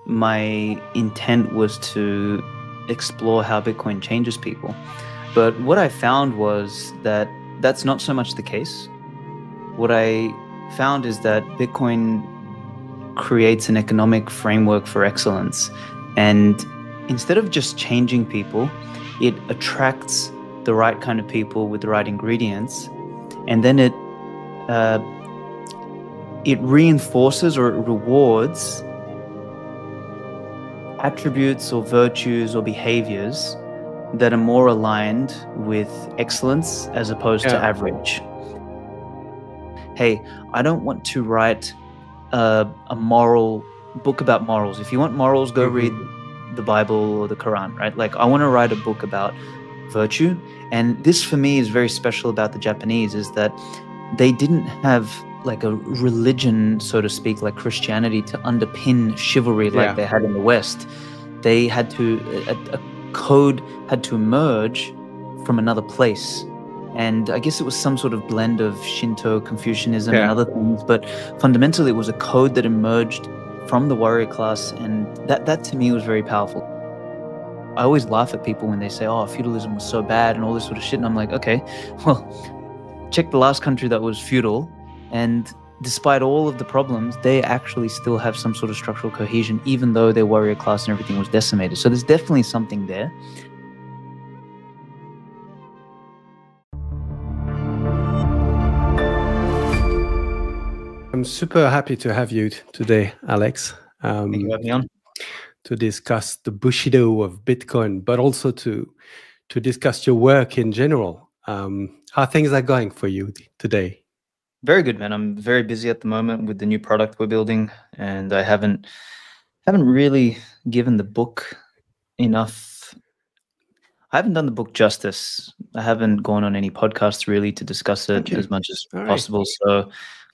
my intent was to explore how Bitcoin changes people. But what I found was that that's not so much the case. What I found is that Bitcoin creates an economic framework for excellence. And instead of just changing people, it attracts the right kind of people with the right ingredients. And then it reinforces or it rewards attributes or virtues or behaviors that are more aligned with excellence as opposed to average. Hey, I don't want to write a moral book about morals. If you want morals, go read the Bible or the Quran, right? Like, I want to write a book about virtue. And this for me is very special about the Japanese, is that they didn't have like a religion, so to speak, like Christianity to underpin chivalry like they had in the West. They had to, a code had to emerge from another place. And I guess it was some sort of blend of Shinto, Confucianism, and other things. But fundamentally, it was a code that emerged from the warrior class. And that to me was very powerful. I always laugh at people when they say, oh, feudalism was so bad and all this sort of shit. And I'm like, okay, well, check the last country that was feudal. And despite all of the problems, they actually still have some sort of structural cohesion, even though their warrior class and everything was decimated. So there's definitely something there. I'm super happy to have you today, Aleks. Thank you for having me on. To discuss the Bushido of Bitcoin, but also to discuss your work in general. How things are going for you today? Very good, man. I'm very busy at the moment with the new product we're building, and I haven't really given the book enough. I haven't done the book justice. I haven't gone on any podcasts really to discuss it as much as possible. So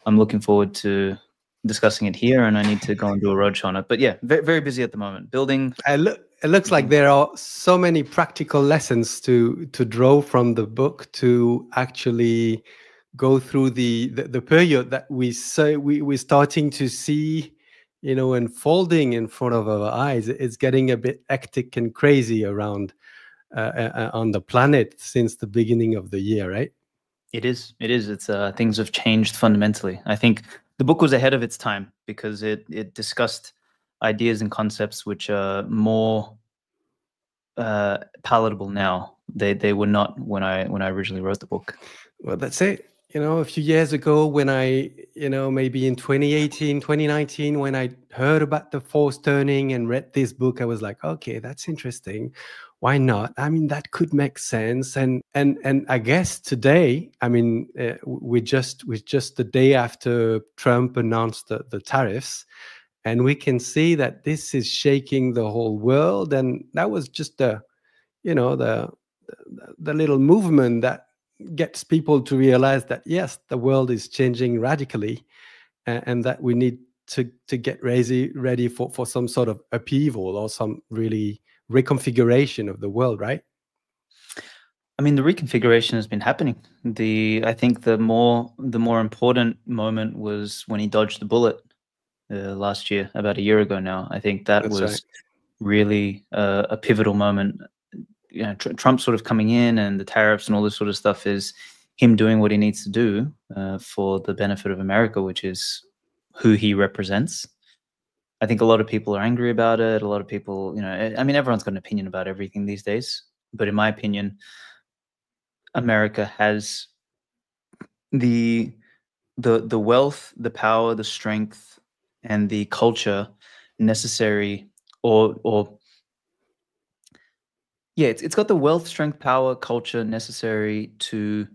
I'm looking forward to discussing it here, and I need to go and do a roadshow on it. But yeah, very, very busy at the moment building. It looks like there are so many practical lessons to draw from the book to actually go through the period that we're starting to see, you know, unfolding in front of our eyes. It's getting a bit hectic and crazy around on the planet since the beginning of the year, right? It is. It's things have changed fundamentally. I think the book was ahead of its time because it discussed ideas and concepts which are more palatable now. They were not when I originally wrote the book. Well, that's it. You know, a few years ago when I, you know, maybe in 2018, 2019, when I heard about the force turning and read this book, I was like, okay, that's interesting. Why not? I mean, that could make sense. And I guess today, I mean, we just the day after Trump announced the tariffs, and we can see that this is shaking the whole world. And that was just the little movement that gets people to realize that, yes, the world is changing radically, and that we need to get ready for some sort of upheaval or some really reconfiguration of the world, right? I mean, the reconfiguration has been happening. I think the more important moment was when he dodged the bullet last year, about a year ago now. I think that was really a pivotal moment. You know, Trump sort of coming in and the tariffs and all this sort of stuff is him doing what he needs to do for the benefit of America, which is who he represents. I think a lot of people are angry about it. A lot of people, you know, I mean, everyone's got an opinion about everything these days. But in my opinion, America has the wealth, the power, the strength, and the culture necessary, it's got the wealth, strength, power, culture necessary to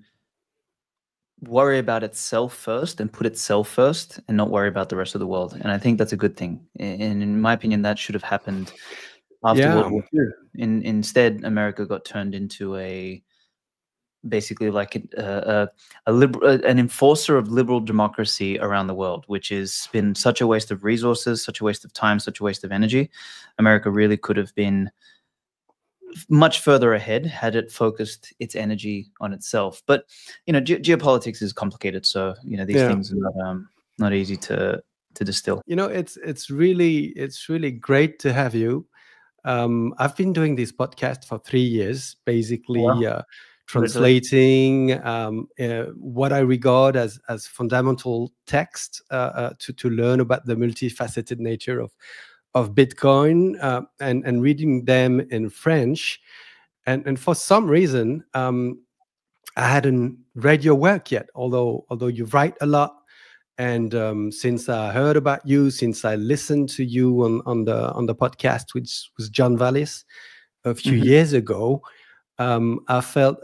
worry about itself first and put itself first and not worry about the rest of the world. And I think that's a good thing. And in my opinion, that should have happened after World War II. Instead, America got turned into basically like an enforcer of liberal democracy around the world, which has been such a waste of resources, such a waste of time, such a waste of energy. America really could have been much further ahead had it focused its energy on itself. But you know, geopolitics is complicated, so you know these things are not easy to to distill. You know, it's really great to have you. I've been doing this podcast for 3 years, basically Wow. translating what I regard as fundamental text to learn about the multifaceted nature of Bitcoin, and reading them in French. And for some reason, I hadn't read your work yet, although you write a lot. And since I heard about you, since I listened to you on the podcast, which was John Vallis a few years ago, I felt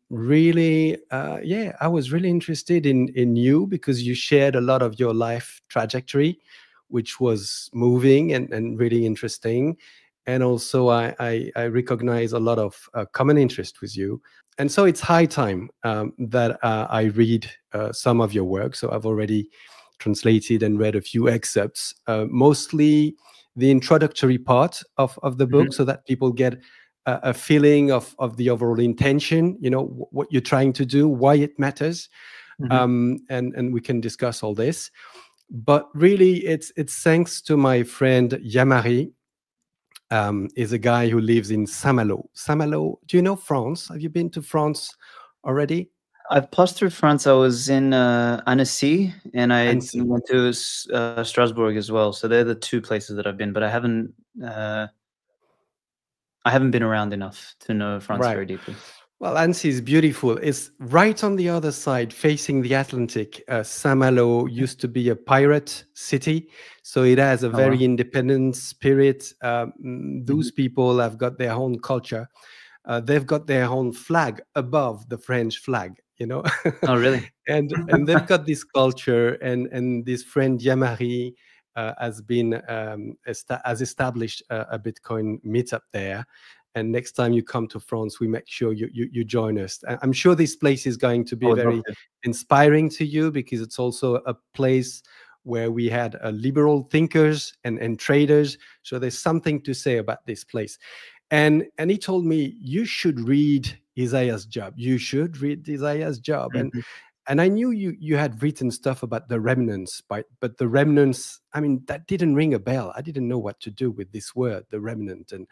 really, I was really interested in you, because you shared a lot of your life trajectory, which was moving and really interesting. And also, I recognize a lot of common interest with you. And so it's high time that I read some of your work. So I've already translated and read a few excerpts, mostly the introductory part of the book, so that people get a feeling of the overall intention, what you're trying to do, why it matters. And we can discuss all this. But really, it's thanks to my friend Yamari. Is a guy who lives in Saint-Malo. Saint-Malo, do you know France? Have you been to France already? I've passed through France. I was in Annecy, and I Annecy. went to Strasbourg as well. So they're the two places that I've been, but I haven't been around enough to know France Right. very deeply. Well, Annecy is beautiful. It's right on the other side, facing the Atlantic. Saint-Malo used to be a pirate city, so it has a very independent spirit. Those people have got their own culture. They've got their own flag above the French flag, Oh, really? and they've got this culture, and this friend Yamari has established a Bitcoin meetup there. And next time you come to France, we make sure you join us. I'm sure this place is going to be very inspiring to you, because it's also a place where we had liberal thinkers and traders. So there's something to say about this place. And he told me, you should read Isaiah's Job. You should read Isaiah's Job. And I knew you had written stuff about the remnants, but the remnants, I mean, that didn't ring a bell. I didn't know what to do with this word, the remnant. And,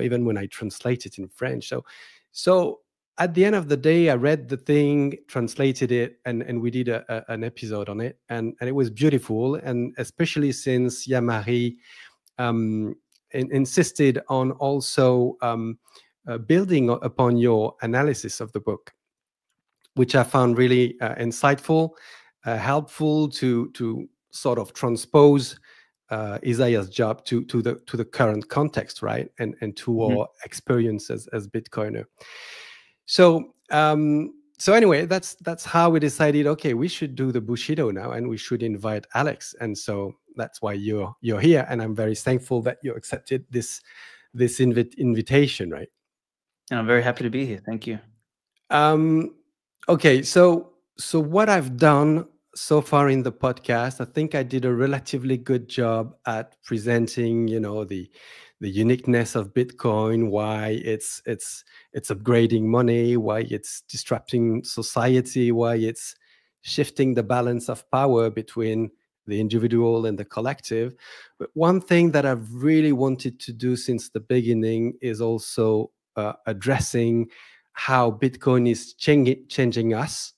even when I translate it in French. So at the end of the day, I read the thing, translated it, and we did an episode on it. And it was beautiful. And especially since Yamari insisted on also building upon your analysis of the book, which I found really insightful, helpful to sort of transpose Isaiah's Job to the current context, right, and to our experience as Bitcoiner. So anyway, that's how we decided. Okay, we should do the Bushido now, and we should invite Aleks. And so that's why you're here, and I'm very thankful that you accepted this invitation, right? And I'm very happy to be here. Thank you. Okay, so what I've done so far in the podcast, I think I did a relatively good job at presenting, the uniqueness of Bitcoin, why it's upgrading money, why it's disrupting society, why it's shifting the balance of power between the individual and the collective. But one thing that I've really wanted to do since the beginning is also addressing how Bitcoin is changing us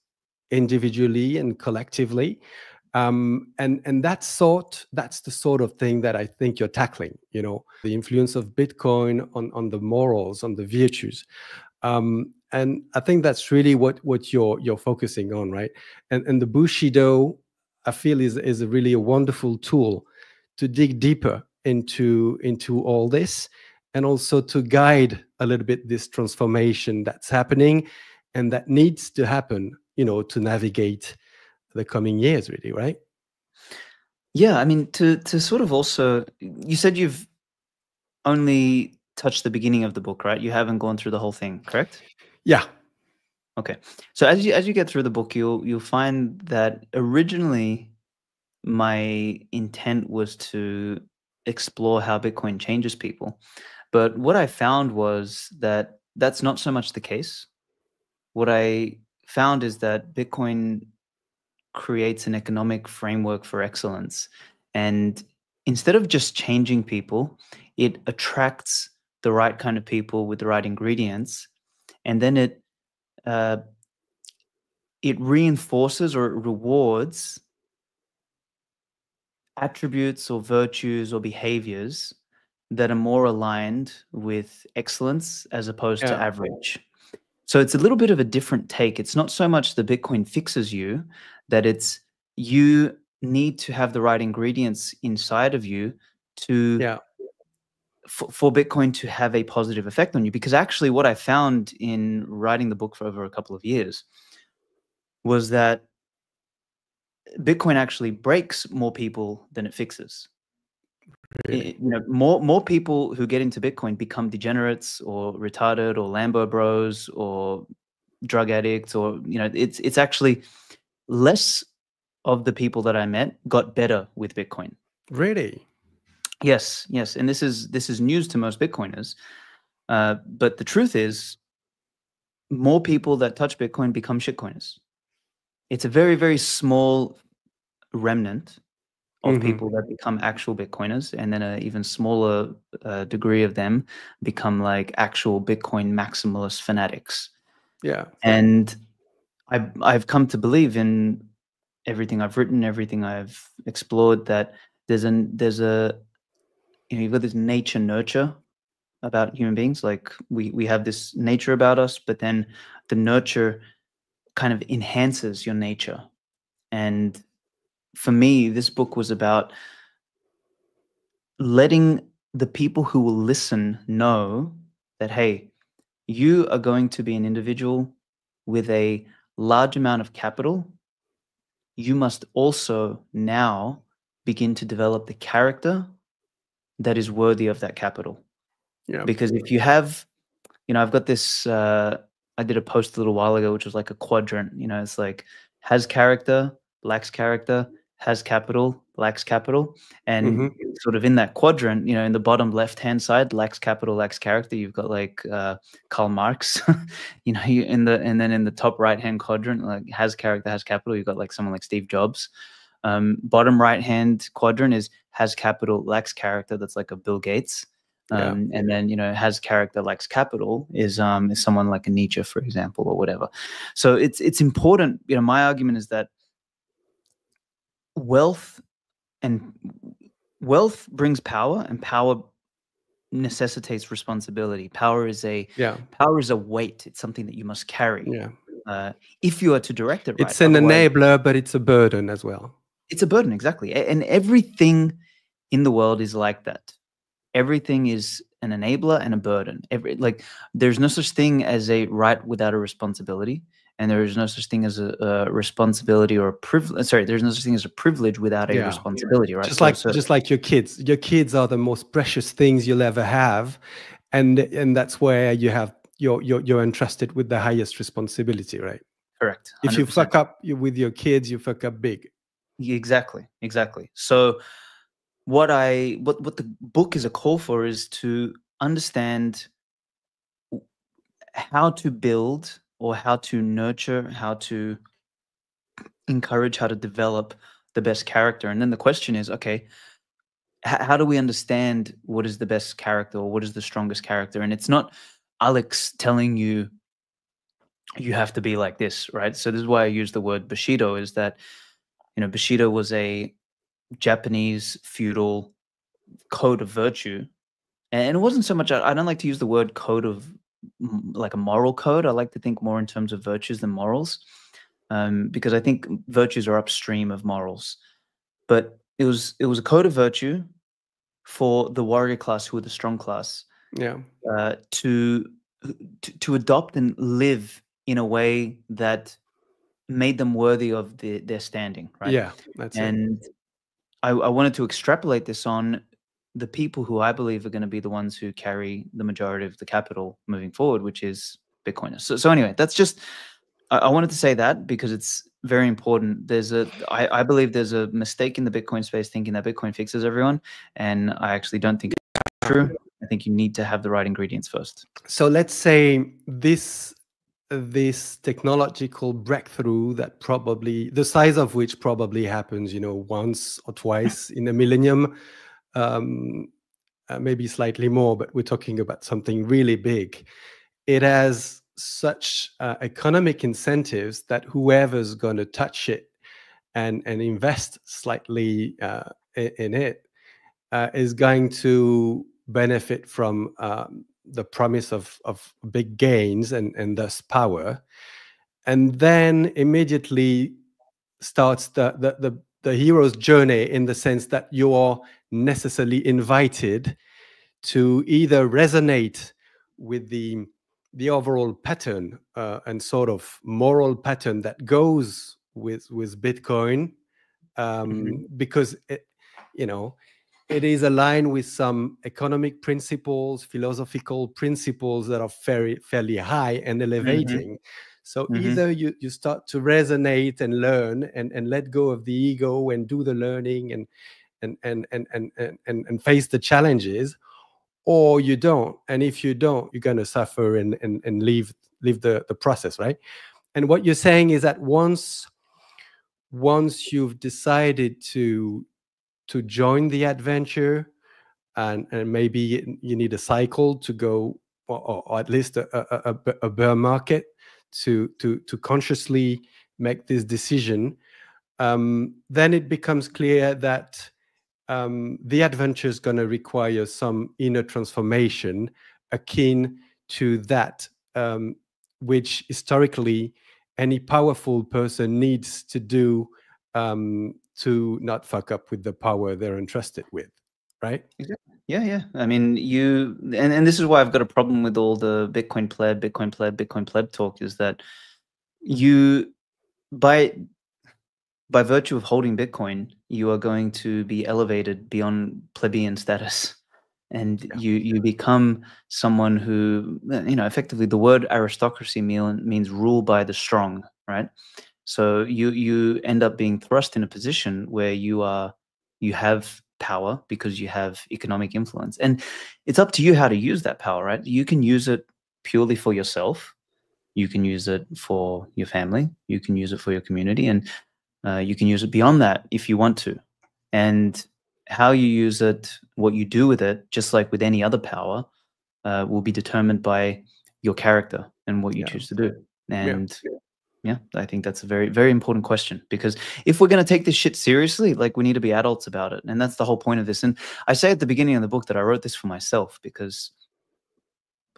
individually and collectively. And that's the sort of thing that I think you're tackling, the influence of Bitcoin on the morals, on the virtues. And I think that's really what you're focusing on, right? And the Bushido, I feel, is really a wonderful tool to dig deeper into all this, and also to guide a little bit this transformation that's happening and that needs to happen, to navigate the coming years, really, right? Yeah, I mean, to sort of also, you said you've only touched the beginning of the book, right? You haven't gone through the whole thing, correct? Yeah. Okay. So as you get through the book, you'll find that originally my intent was to explore how Bitcoin changes people. But what I found was that that's not so much the case. What I found is that Bitcoin creates an economic framework for excellence. And instead of just changing people, it attracts the right kind of people with the right ingredients, and then it reinforces or it rewards attributes or virtues or behaviors that are more aligned with excellence as opposed to average. So it's a little bit of a different take. It's not so much the Bitcoin fixes you, that it's you need to have the right ingredients inside of you to for Bitcoin to have a positive effect on you. Because actually what I found in writing the book for over a couple of years was that Bitcoin actually breaks more people than it fixes. Really? More people who get into Bitcoin become degenerates or retarded or Lambo bros or drug addicts, or it's actually less of the people that I met got better with Bitcoin. Really? Yes, and this is news to most Bitcoiners. But the truth is, more people that touch Bitcoin become shitcoiners. It's a very, very small remnant of people that become actual Bitcoiners, and then an even smaller degree of them become like actual Bitcoin maximalist fanatics. Yeah. And I've come to believe in everything I've written, everything I've explored, that there's a you've got this nature nurture about human beings. Like we have this nature about us, but then the nurture kind of enhances your nature. And for me, this book was about letting the people who will listen know that, hey, you are going to be an individual with a large amount of capital. You must also now begin to develop the character that is worthy of that capital. Yeah. Because if you have, I've got this, I did a post a little while ago, which was like a quadrant, it's like has character, lacks character, has capital, lacks capital. And sort of in that quadrant, in the bottom left-hand side, lacks capital, lacks character, you've got like Karl Marx, and then in the top right-hand quadrant, like has character, has capital, you've got like someone like Steve Jobs. Bottom right-hand quadrant is has capital, lacks character, that's like a Bill Gates. And then, has character, lacks capital is someone like a Nietzsche, for example, or whatever. So it's important. My argument is that wealth brings power, and power necessitates responsibility. Power is a weight. It's something that you must carry. If you are to direct it right. It's an enabler, but it's a burden as well. It's a burden, exactly. And everything in the world is like that. Everything is an enabler and a burden. There's no such thing as a right without a responsibility, and there is no such thing as a responsibility or a privilege. Sorry, there's no such thing as a privilege without a responsibility, right? Just like your kids. Your kids are the most precious things you'll ever have, and that's where you're entrusted with the highest responsibility, right? Correct. 100%. If you fuck up with your kids, you fuck up big. Exactly. So what the book is a call for is to understand how to build, or how to nurture, how to encourage, how to develop the best character. And then the question is, okay, how do we understand what is the best character, or what is the strongest character? And it's not Aleks telling you you have to be like this, right? So this is why I use the word Bushido, is that, Bushido was a Japanese feudal code of virtue. And it wasn't so much, I don't like to use the word code of like a moral code. I like to think more in terms of virtues than morals, because I think virtues are upstream of morals. But it was a code of virtue for the warrior class, who were the strong class, to adopt and live in a way that made them worthy of their standing, right? Yeah, that's it. And I wanted to extrapolate this on the people who I believe are going to be the ones who carry the majority of the capital moving forward, which is Bitcoiners. So anyway, that's just, I wanted to say that because it's very important. I believe there's a mistake in the Bitcoin space thinking that Bitcoin fixes everyone. And I actually don't think it's true. I think you need to have the right ingredients first. So let's say this this technological breakthrough that probably the size of which probably happens, once or twice in a millennium, maybe slightly more, but we're talking about something really big. It has such economic incentives that whoever's going to touch it and invest slightly in it is going to benefit from the promise of big gains and thus power. And then immediately starts the hero's journey, in the sense that you're necessarily invited to either resonate with the overall pattern and sort of moral pattern that goes with Bitcoin, because it is aligned with some economic principles, philosophical principles that are fairly high and elevating. So either you start to resonate and learn and let go of the ego and do the learning and face the challenges, or you don't. And if you don't, you're going to suffer and leave the process, right? And what you're saying is that once you've decided to join the adventure, and maybe you need a cycle to go, or at least a bear market to consciously make this decision, then it becomes clear that the adventure is going to require some inner transformation akin to that which historically any powerful person needs to do to not fuck up with the power they're entrusted with, right? Exactly. Yeah. I mean, and this is why I've got a problem with all the Bitcoin pleb talk, is that you, by virtue of holding Bitcoin, you are going to be elevated beyond plebeian status. And you become someone who, effectively the word aristocracy means rule by the strong, right? So you end up being thrust in a position where you have power because you have economic influence. And it's up to you how to use that power, right? You can use it purely for yourself. You can use it for your family. You can use it for your community. And you can use it beyond that if you want to. And how you use it, what you do with it, just like with any other power, will be determined by your character and what you choose to do. And yeah, I think that's a very, very important question, because if we're going to take this shit seriously, like, we need to be adults about it. And that's the whole point of this. And I say at the beginning of the book that I wrote this for myself, because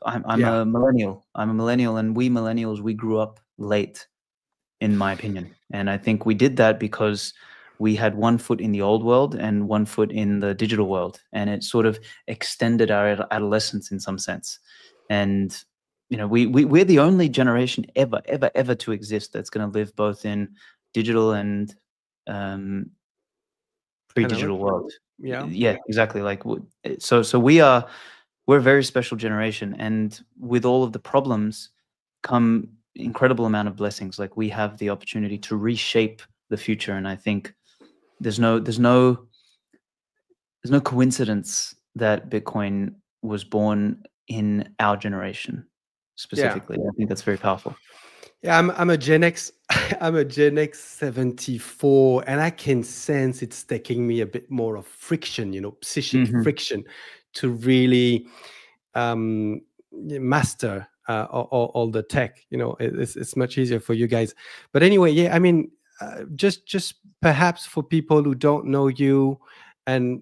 I'm a millennial. I'm a millennial, and we millennials, we grew up late, in my opinion. And I think we did that because we had one foot in the old world and one foot in the digital world. And it sort of extended our adolescence in some sense. And we're the only generation ever to exist that's going to live both in digital and pre-digital world. Yeah, exactly. Like, so we're a very special generation, and with all of the problems come incredible amount of blessings. Like, we have the opportunity to reshape the future, and I think there's no coincidence that Bitcoin was born in our generation specifically. I think that's very powerful. Yeah, I'm a Gen X. I'm a Gen X 74, and I can sense it's taking me a bit more of friction, psychic friction, to really master all the tech. It's much easier for you guys. But anyway, yeah, I mean, just perhaps for people who don't know you, and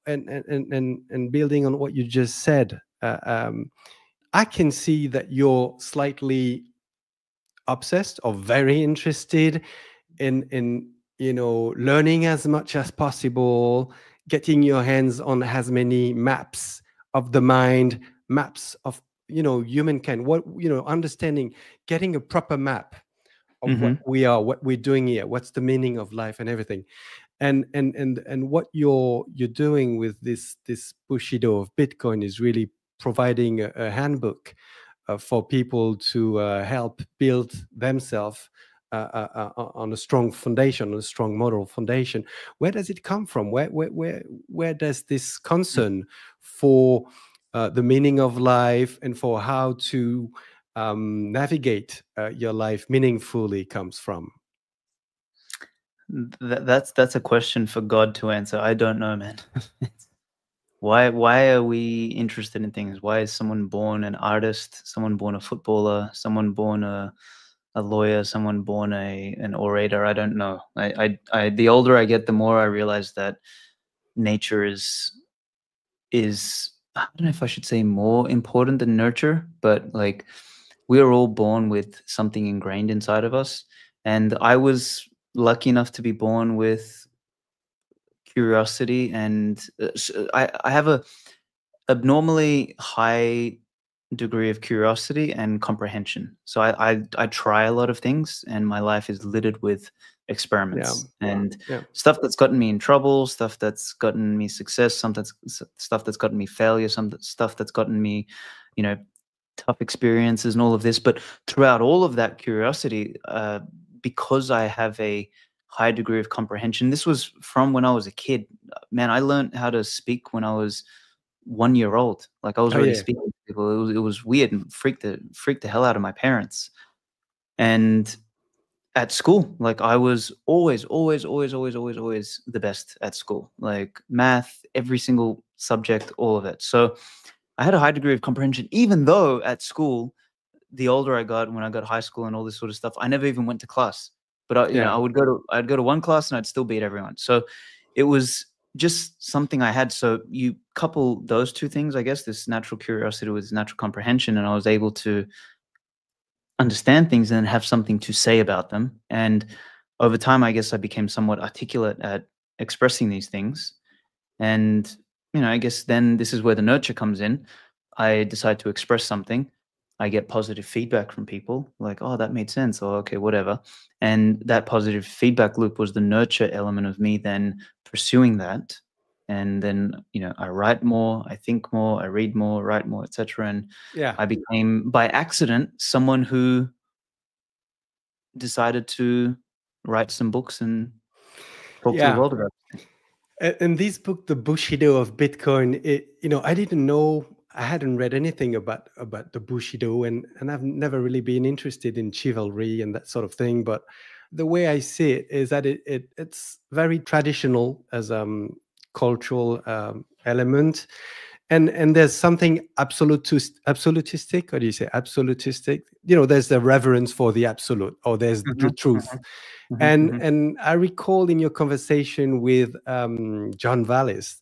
and building on what you just said, I can see that you're slightly obsessed or very interested in learning as much as possible, getting your hands on as many maps of the mind, maps of humankind, understanding, getting a proper map of what we are, what we're doing here, what's the meaning of life and everything. And what you're doing with this Bushido of Bitcoin is really providing a handbook for people to help build themselves on a strong foundation, on a strong moral foundation. Where does it come from? Where does this concern for the meaning of life and for how to navigate your life meaningfully comes from? That's a question for God to answer. I don't know, man. Why are we interested in things? Why is someone born an artist, someone born a footballer, someone born a lawyer, someone born an orator? I don't know. The older I get, the more I realize that nature is I don't know if I should say more important than nurture, but like we are all born with something ingrained inside of us. And I was lucky enough to be born with curiosity, and I have a abnormally high degree of curiosity and comprehension. So I try a lot of things, and my life is littered with experiments and stuff that's gotten me in trouble, stuff that's gotten me success, stuff that's gotten me failure, some stuff that's gotten me, you know, tough experiences and all of this. But throughout all of that curiosity, because I have a high degree of comprehension, this was from when I was a kid. Man, I learned how to speak when I was 1 year old. Like I was already speaking to people. It was weird and freaked the hell out of my parents. And at school, like I was always the best at school. Like math, every single subject, all of it. So I had a high degree of comprehension, even though at school, the older I got, when I got high school and all this sort of stuff, I never even went to class. But I'd go to one class and I'd still beat everyone. So it was just something I had. So you couple those two things, I guess, this natural curiosity with natural comprehension, and I was able to understand things and have something to say about them. And over time, I guess I became somewhat articulate at expressing these things. And, I guess then this is where the nurture comes in. I decide to express something. I get positive feedback from people like, oh, that made sense, or okay, whatever. And that positive feedback loop was the nurture element of me then pursuing that. And then, I write more, I think more, I read more, write more, etc. And I became, by accident, someone who decided to write some books and talk to the world about it. In this book, The Bushido of Bitcoin, I didn't know, I hadn't read anything about the Bushido, and I've never really been interested in chivalry and that sort of thing. But the way I see it is that it's very traditional as cultural element, and there's something absolutistic, or do you say absolutistic? There's the reverence for the absolute, or there's the truth. And I recall in your conversation with John Vallis,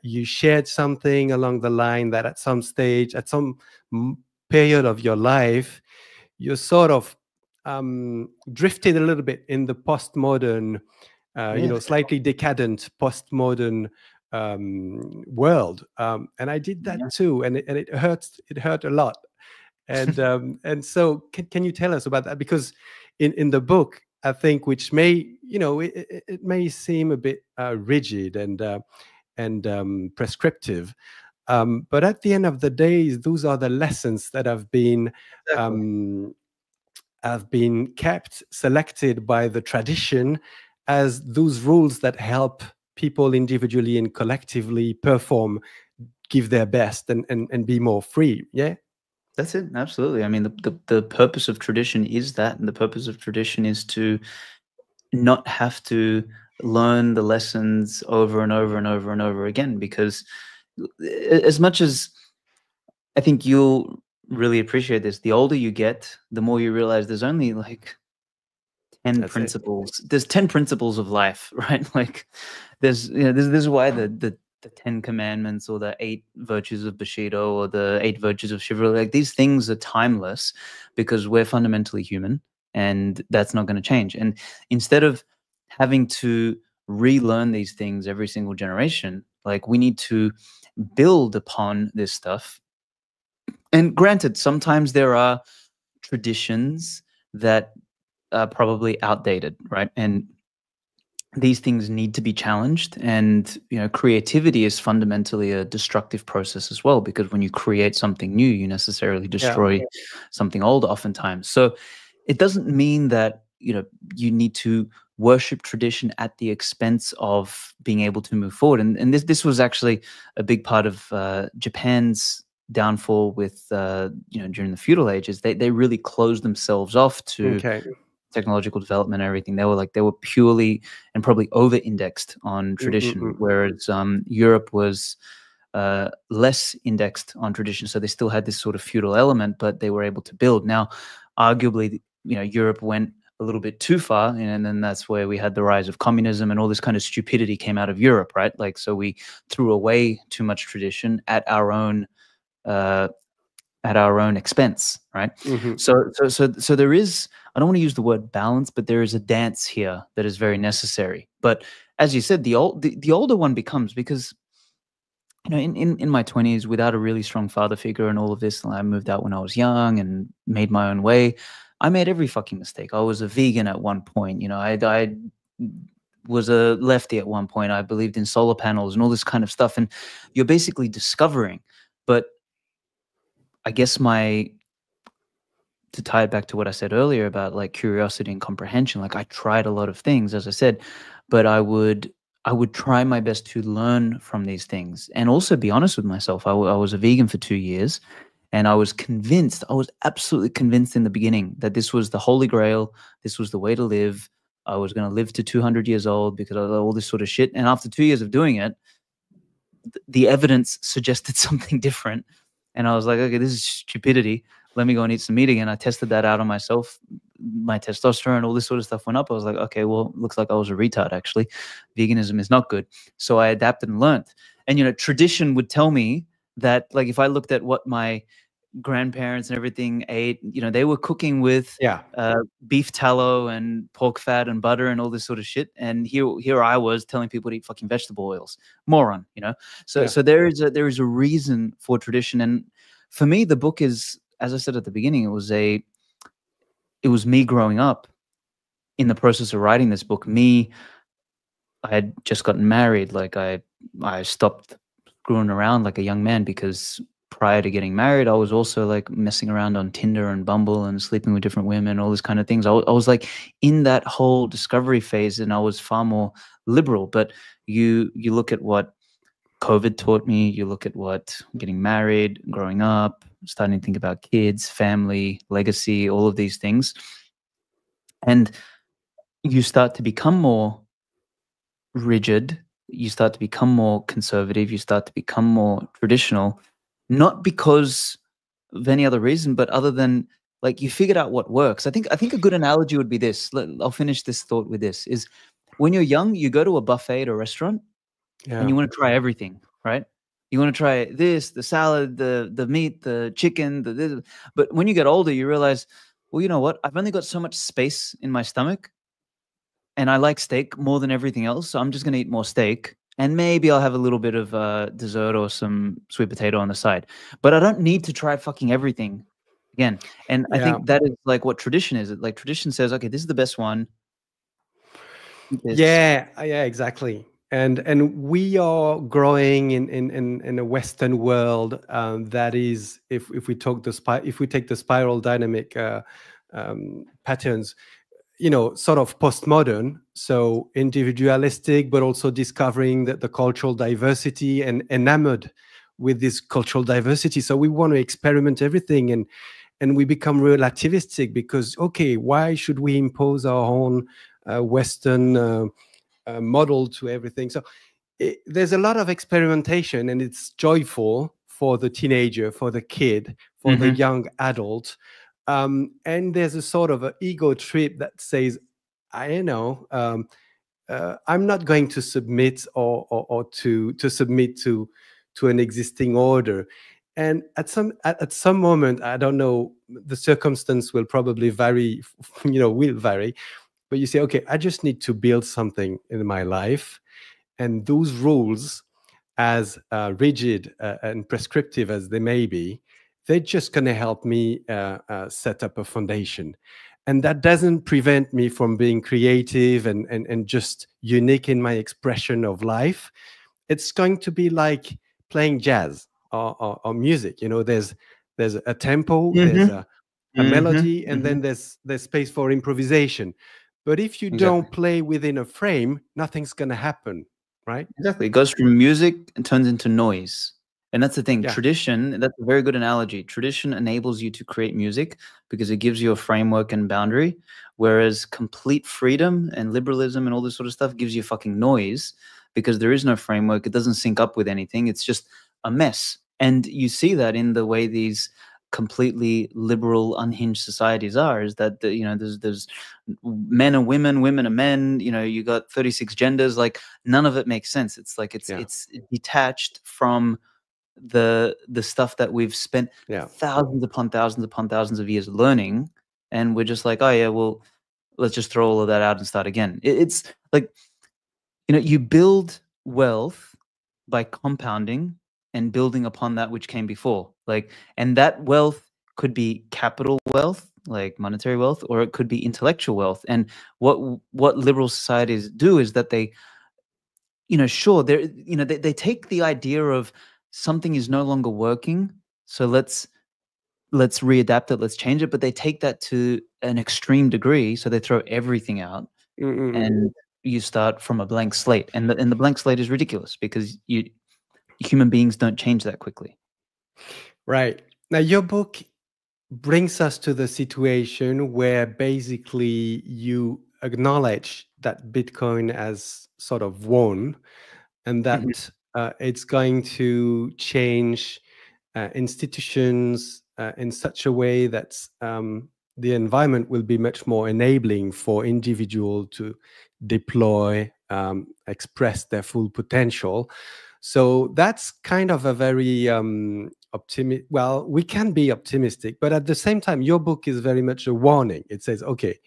you shared something along the line that at some stage, at some period of your life, you sort of drifted a little bit in the postmodern, slightly decadent postmodern world. And I did that too, and it hurts. It hurt a lot. And and so, can you tell us about that? Because in the book, I think, which may, it may seem a bit rigid and prescriptive, but at the end of the day, those are the lessons that have been kept, selected by the tradition as those rules that help people individually and collectively perform, give their best, and be more free. Yeah. That's it. Absolutely. I mean, the purpose of tradition is that, and the purpose of tradition is to not have to learn the lessons over and over and over and over again. Because as much as I think you'll really appreciate this, the older you get, the more you realize there's only like 10 principles. There's 10 principles of life, right? Like there's, this is why the 10 commandments, or the 8 virtues of Bushido, or the 8 virtues of chivalry, like these things are timeless, because we're fundamentally human, and that's not going to change. And instead of having to relearn these things every single generation, like we need to build upon this stuff. And granted, sometimes there are traditions that are probably outdated, right? And these things need to be challenged. And creativity is fundamentally a destructive process as well, because when you create something new, you necessarily destroy something old oftentimes. So it doesn't mean that you need to worship tradition at the expense of being able to move forward. And this was actually a big part of Japan's downfall with during the feudal ages, they really closed themselves off to technological development and everything. They were purely and probably over-indexed on tradition, whereas Europe was less indexed on tradition. So they still had this sort of feudal element, but they were able to build. Now, arguably, Europe went a little bit too far, and then that's where we had the rise of communism and all this kind of stupidity came out of Europe, right? Like, so we threw away too much tradition at our own expense, right? So there is, I don't want to use the word balance, but there is a dance here that is very necessary. But as you said, the older one becomes, because in my 20s, without a really strong father figure and all of this, I moved out when I was young and made my own way. I made every fucking mistake. I was a vegan at one point. I was a lefty at one point. I believed in solar panels and all this kind of stuff. And you're basically discovering. But I guess to tie it back to what I said earlier about like curiosity and comprehension, like I tried a lot of things, as I said, but I would try my best to learn from these things and also be honest with myself. I was a vegan for 2 years, and I was absolutely convinced in the beginning that this was the holy grail. This was the way to live. I was going to live to 200 years old because of all this sort of shit. And after 2 years of doing it, the evidence suggested something different. And I was like, okay, this is stupidity. Let me go and eat some meat again. I tested that out on myself. My testosterone, all this sort of stuff went up. I was like, okay, well, looks like I was a retard, actually. Veganism is not good. So I adapted and learned. And, tradition would tell me that, like, if I looked at what my grandparents and everything ate, they were cooking with beef tallow and pork fat and butter and all this sort of shit. And here I was telling people to eat fucking vegetable oils. Moron, So there is a reason for tradition. And for me, the book is, as I said at the beginning, it was me growing up in the process of writing this book. I had just gotten married. Like I stopped screwing around like a young man, because prior to getting married, I was also like messing around on Tinder and Bumble and sleeping with different women, all these kind of things. I was like in that whole discovery phase, and I was far more liberal. But you look at what COVID taught me, you look at what getting married, growing up, starting to think about kids, family, legacy, all of these things. And you start to become more rigid, you start to become more conservative, you start to become more traditional, not because of any other reason, but other than like you figured out what works. I think a good analogy would be this. I'll finish this thought with this: is when you're young, you go to a buffet at a restaurant and you want to try everything, right? You want to try this, the salad, the meat, the chicken, but when you get older, you realize, well, you know what? I've only got so much space in my stomach, and I like steak more than everything else. So I'm just going to eat more steak, and maybe I'll have a little bit of dessert or some sweet potato on the side. But I don't need to try fucking everything again. And I think that is like what tradition is. Like tradition says, okay, this is the best one. Yeah, exactly. And we are growing in a Western world that is, if we take the spiral dynamic patterns, sort of postmodern, so individualistic, but also discovering the cultural diversity and enamored with this cultural diversity. So we want to experiment everything, and we become relativistic because, okay, why should we impose our own Western model to everything? So there's a lot of experimentation, and it's joyful for the teenager, for the kid, for the young adult. And there's a sort of an ego trip that says, I'm not going to submit or to submit to an existing order. And at some moment, I don't know, the circumstance will probably vary, will vary. But you say, okay, I just need to build something in my life. And those rules, as rigid and prescriptive as they may be, they're just going to help me set up a foundation. And that doesn't prevent me from being creative and just unique in my expression of life. It's going to be like playing jazz or music. There's a tempo, there's a melody, and then there's space for improvisation. But if you don't play within a frame, nothing's going to happen, right? Exactly. It goes from music and turns into noise. And that's the thing. Yeah. Tradition, that's a very good analogy. Tradition enables you to create music because it gives you a framework and boundary, whereas complete freedom and liberalism and all this sort of stuff gives you fucking noise because there is no framework. It doesn't sync up with anything. It's just a mess. And you see that in the way these completely liberal, unhinged societies are, is that there's men are women, women are men. You got 36 genders. Like none of it makes sense. It's like it's detached from the stuff that we've spent thousands upon thousands upon thousands of years learning, and we're just like, oh yeah, well, let's just throw all of that out and start again. It's like, you build wealth by compounding and building upon that which came before. Like, and that wealth could be capital wealth, like monetary wealth, or it could be intellectual wealth. And what liberal societies do is that they, sure, they take the idea of something is no longer working, so let's readapt it, let's change it, but they take that to an extreme degree, so they throw everything out and you start from a blank slate, and the blank slate is ridiculous because human beings don't change that quickly. Right. Now your book brings us to the situation where basically you acknowledge that Bitcoin has sort of won, and that it's going to change institutions in such a way that the environment will be much more enabling for individual to deploy, express their full potential. So that's kind of a very optimistic. Well, we can be optimistic, but at the same time, your book is very much a warning. It says, okay,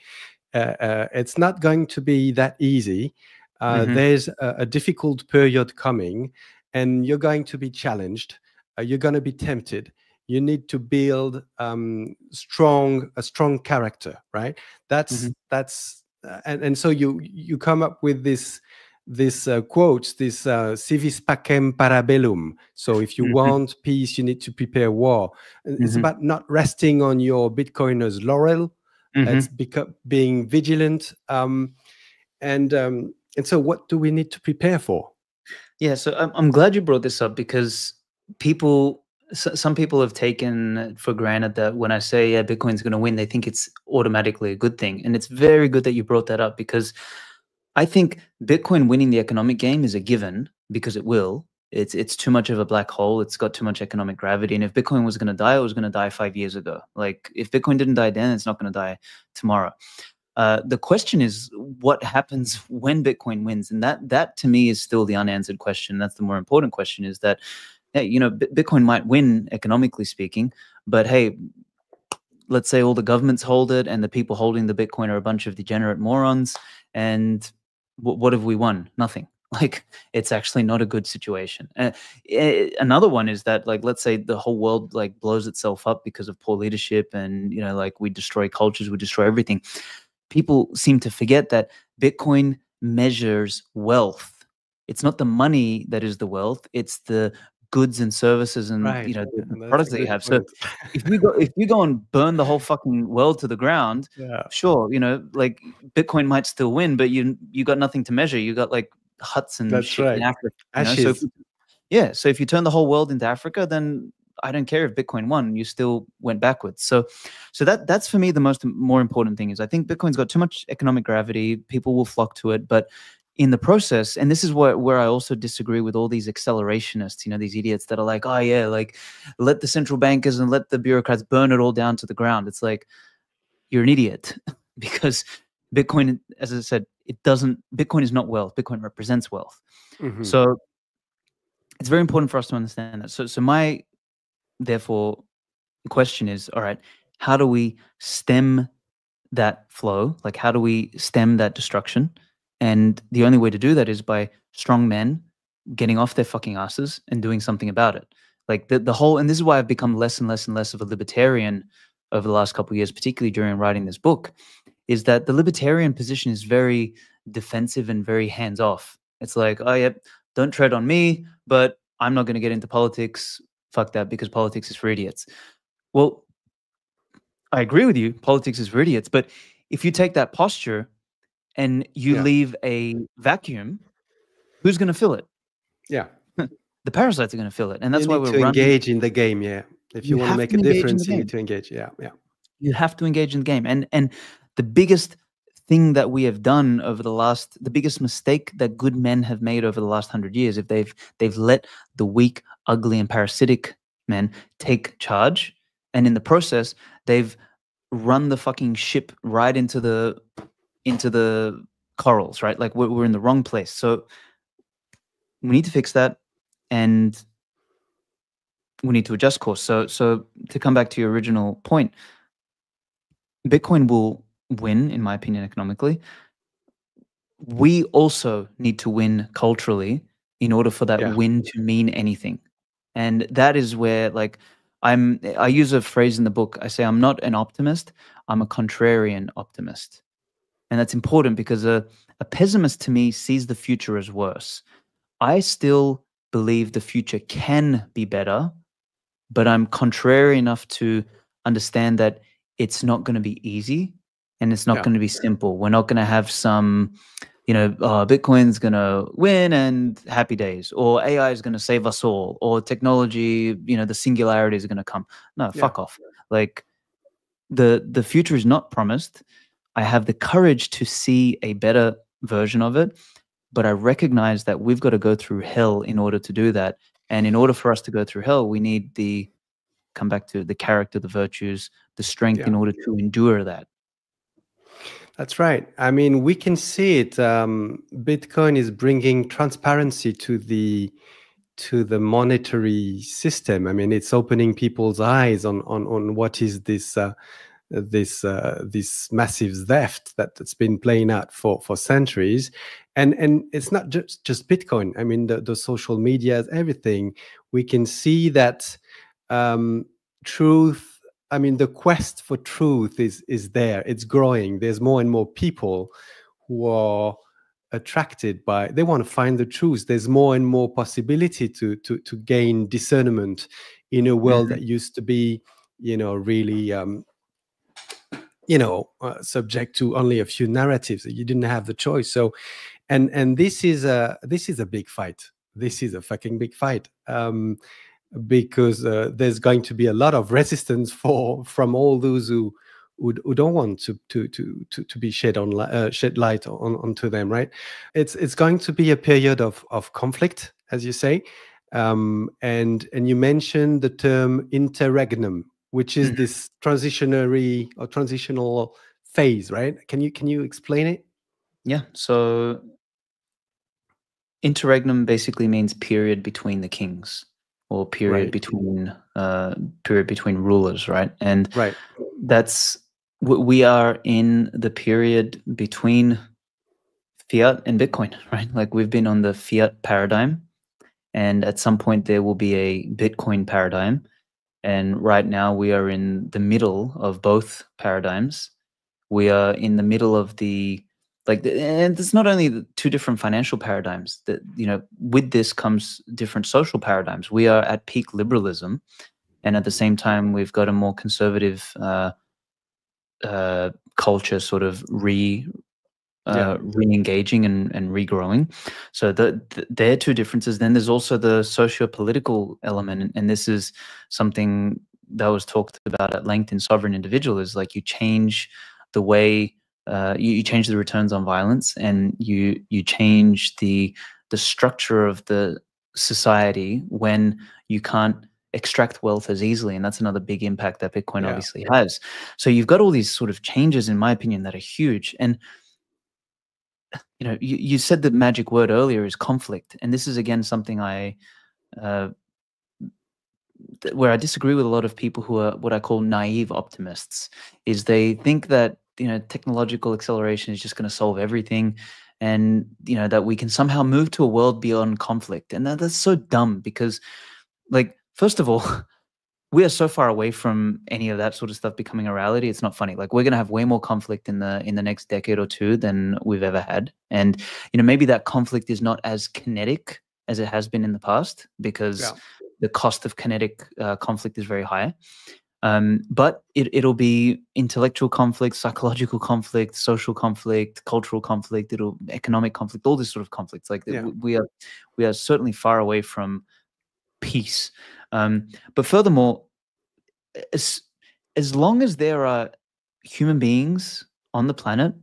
it's not going to be that easy. There's a difficult period coming, and you're going to be challenged. You're going to be tempted. You need to build a strong character, right? That's and so you come up with this quotes, this civis pacem para bellum. So if you want peace, you need to prepare war. It's about not resting on your Bitcoiner's laurel. It's being vigilant. And so what do we need to prepare for? Yeah, so I'm glad you brought this up because some people have taken for granted that when I say Bitcoin's going to win, they think it's automatically a good thing. And it's very good that you brought that up because I think Bitcoin winning the economic game is a given because it will. It's too much of a black hole. It's got too much economic gravity. And if Bitcoin was going to die, it was going to die 5 years ago. Like if Bitcoin didn't die then, it's not going to die tomorrow. The question is what happens when Bitcoin wins, and that to me is still the unanswered question. That's the more important question: is that, hey, Bitcoin might win economically speaking, but hey, let's say all the governments hold it, and the people holding the Bitcoin are a bunch of degenerate morons, and what have we won? Nothing. Like it's actually not a good situation. Another one is that, like, let's say the whole world like blows itself up because of poor leadership, and like we destroy cultures, we destroy everything. People seem to forget that Bitcoin measures wealth. It's not the money that is the wealth; it's the goods and services and the products that you have. So if you go and burn the whole fucking world to the ground, sure, like Bitcoin might still win, but you got nothing to measure. You got like huts and shit in Africa. So if you turn the whole world into Africa, then I don't care if Bitcoin won, you still went backwards. So that's for me the more important thing is I think Bitcoin's got too much economic gravity. People will flock to it, but in the process, and this is where I also disagree with all these accelerationists, these idiots that are like, oh yeah, like let the central bankers and let the bureaucrats burn it all down to the ground. It's like, you're an idiot because Bitcoin, as I said, Bitcoin is not wealth. Bitcoin represents wealth. So it's very important for us to understand that. So my, therefore, the question is, all right, how do we stem that flow? Like, how do we stem that destruction? And the only way to do that is by strong men getting off their fucking asses and doing something about it. Like the whole, and this is why I've become less and less and less of a libertarian over the last couple of years, particularly during writing this book, is that the libertarian position is very defensive and very hands-off. It's like, oh yeah, don't tread on me, but I'm not going to get into politics. Fuck that, because politics is for idiots. Well, I agree with you. Politics is for idiots. But if you take that posture and you leave a vacuum, who's going to fill it? Yeah. the parasites are going to fill it. And that's you why need we're to running. engage in the game. Yeah. If you want to have make to a engage in the difference, you game. need to engage. Yeah. Yeah. You have to engage in the game. And the biggest thing that we have done over the biggest mistake that good men have made over the last 100 years, if they've let the weak, ugly, and parasitic men take charge, and in the process, they've run the fucking ship right into the corals, right? Like we're in the wrong place. So we need to fix that, and we need to adjust course. So to come back to your original point, Bitcoin will win, in my opinion, economically. We also need to win culturally in order for that win to mean anything. And that is where, like, I use a phrase in the book. I say I'm not an optimist, I'm a contrarian optimist. And that's important because a pessimist to me sees the future as worse. I still believe the future can be better, but I'm contrary enough to understand that it's not going to be easy and it's not going to be simple. We're not going to have some, Bitcoin's going to win and happy days, or AI is going to save us all, or technology, the singularity is going to come. No, fuck off. Like the future is not promised. I have the courage to see a better version of it, but I recognize that we've got to go through hell in order to do that. And in order for us to go through hell, we need come back to the character, the virtues, the strength in order to endure that. That's right. I mean, we can see it. Bitcoin is bringing transparency to the monetary system. I mean, it's opening people's eyes on what is this massive theft that's been playing out for centuries, and it's not just Bitcoin. I mean, the social media, everything. We can see that truth. I mean, the quest for truth is there. It's growing. There's more and more people who are attracted by. They want to find the truth. There's more and more possibility to gain discernment in a world that used to be, really. Subject to only a few narratives. You didn't have the choice. So, and this is a big fight. This is a fucking big fight, because there's going to be a lot of resistance from all those who don't want to be shed light onto them. Right? It's going to be a period of conflict, as you say, and you mentioned the term interregnum, which is this transitional phase, right? Can you explain it? Yeah. So interregnum basically means period between the kings, or period between rulers, right? And that's we are in the period between fiat and Bitcoin, right? Like we've been on the fiat paradigm, and at some point there will be a Bitcoin paradigm. And right now we are in the middle of both paradigms. We are in the middle of and it's not only the two different financial paradigms that, with this comes different social paradigms. We are at peak liberalism, and at the same time, we've got a more conservative culture sort of re-engaging and regrowing. So there are two differences. Then there's also the socio-political element, and this is something that was talked about at length in Sovereign Individual, is like you change the way you change the returns on violence, and you change the structure of the society when you can't extract wealth as easily. And that's another big impact that Bitcoin obviously has. So you've got all these sort of changes, in my opinion, that are huge. And you said the magic word earlier is conflict, and this is again something where I disagree with a lot of people who are what I call naive optimists. Is they think that technological acceleration is just going to solve everything, and that we can somehow move to a world beyond conflict. And that's so dumb, because, like, first of all, we are so far away from any of that sort of stuff becoming a reality. It's not funny. Like, we're going to have way more conflict in the next decade or two than we've ever had. And, maybe that conflict is not as kinetic as it has been in the past, because the cost of kinetic conflict is very high. But it'll be intellectual conflict, psychological conflict, social conflict, cultural conflict, economic conflict, all this sort of conflicts. Like we are certainly far away from peace. But furthermore, as long as there are human beings on the planet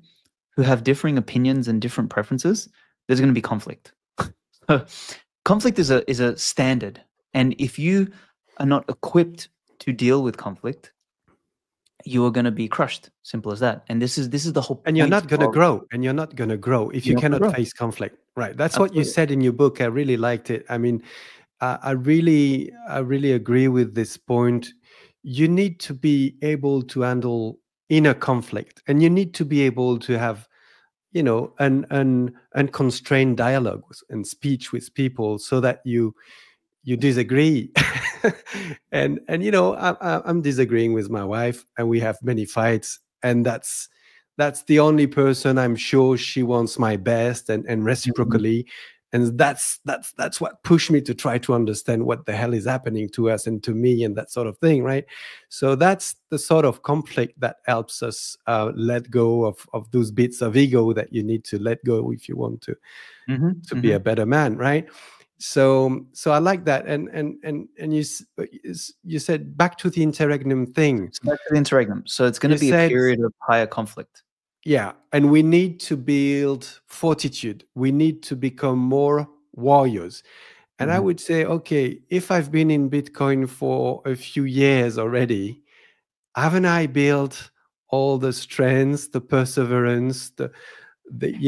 who have differing opinions and different preferences, there's going to be conflict. Conflict is a standard, and if you are not equipped to deal with conflict, you are going to be crushed. Simple as that. And this is the whole point. And you're not going to grow. And you're not going to grow if you cannot face conflict. Right. That's what you said in your book. I really liked it. I mean, I really agree with this point. You need to be able to handle inner conflict, and you need to be able to have, you know, an unconstrained dialogue and speech with people, so that you disagree. and you know, I'm disagreeing with my wife, and we have many fights, and that's the only person I'm sure she wants my best, and reciprocally. And that's what pushed me to try to understand what the hell is happening to us and to me, and that sort of thing, right? So that's the sort of conflict that helps us let go of those bits of ego that you need to let go if you want to be a better man, right? So I like that. And you said back to the interregnum thing. So back to the interregnum. So it's going to be a period of higher conflict. Yeah, and we need to build fortitude. We need to become more warriors. And I would say, okay, if I've been in Bitcoin for a few years already, haven't I built all the strengths, the perseverance, the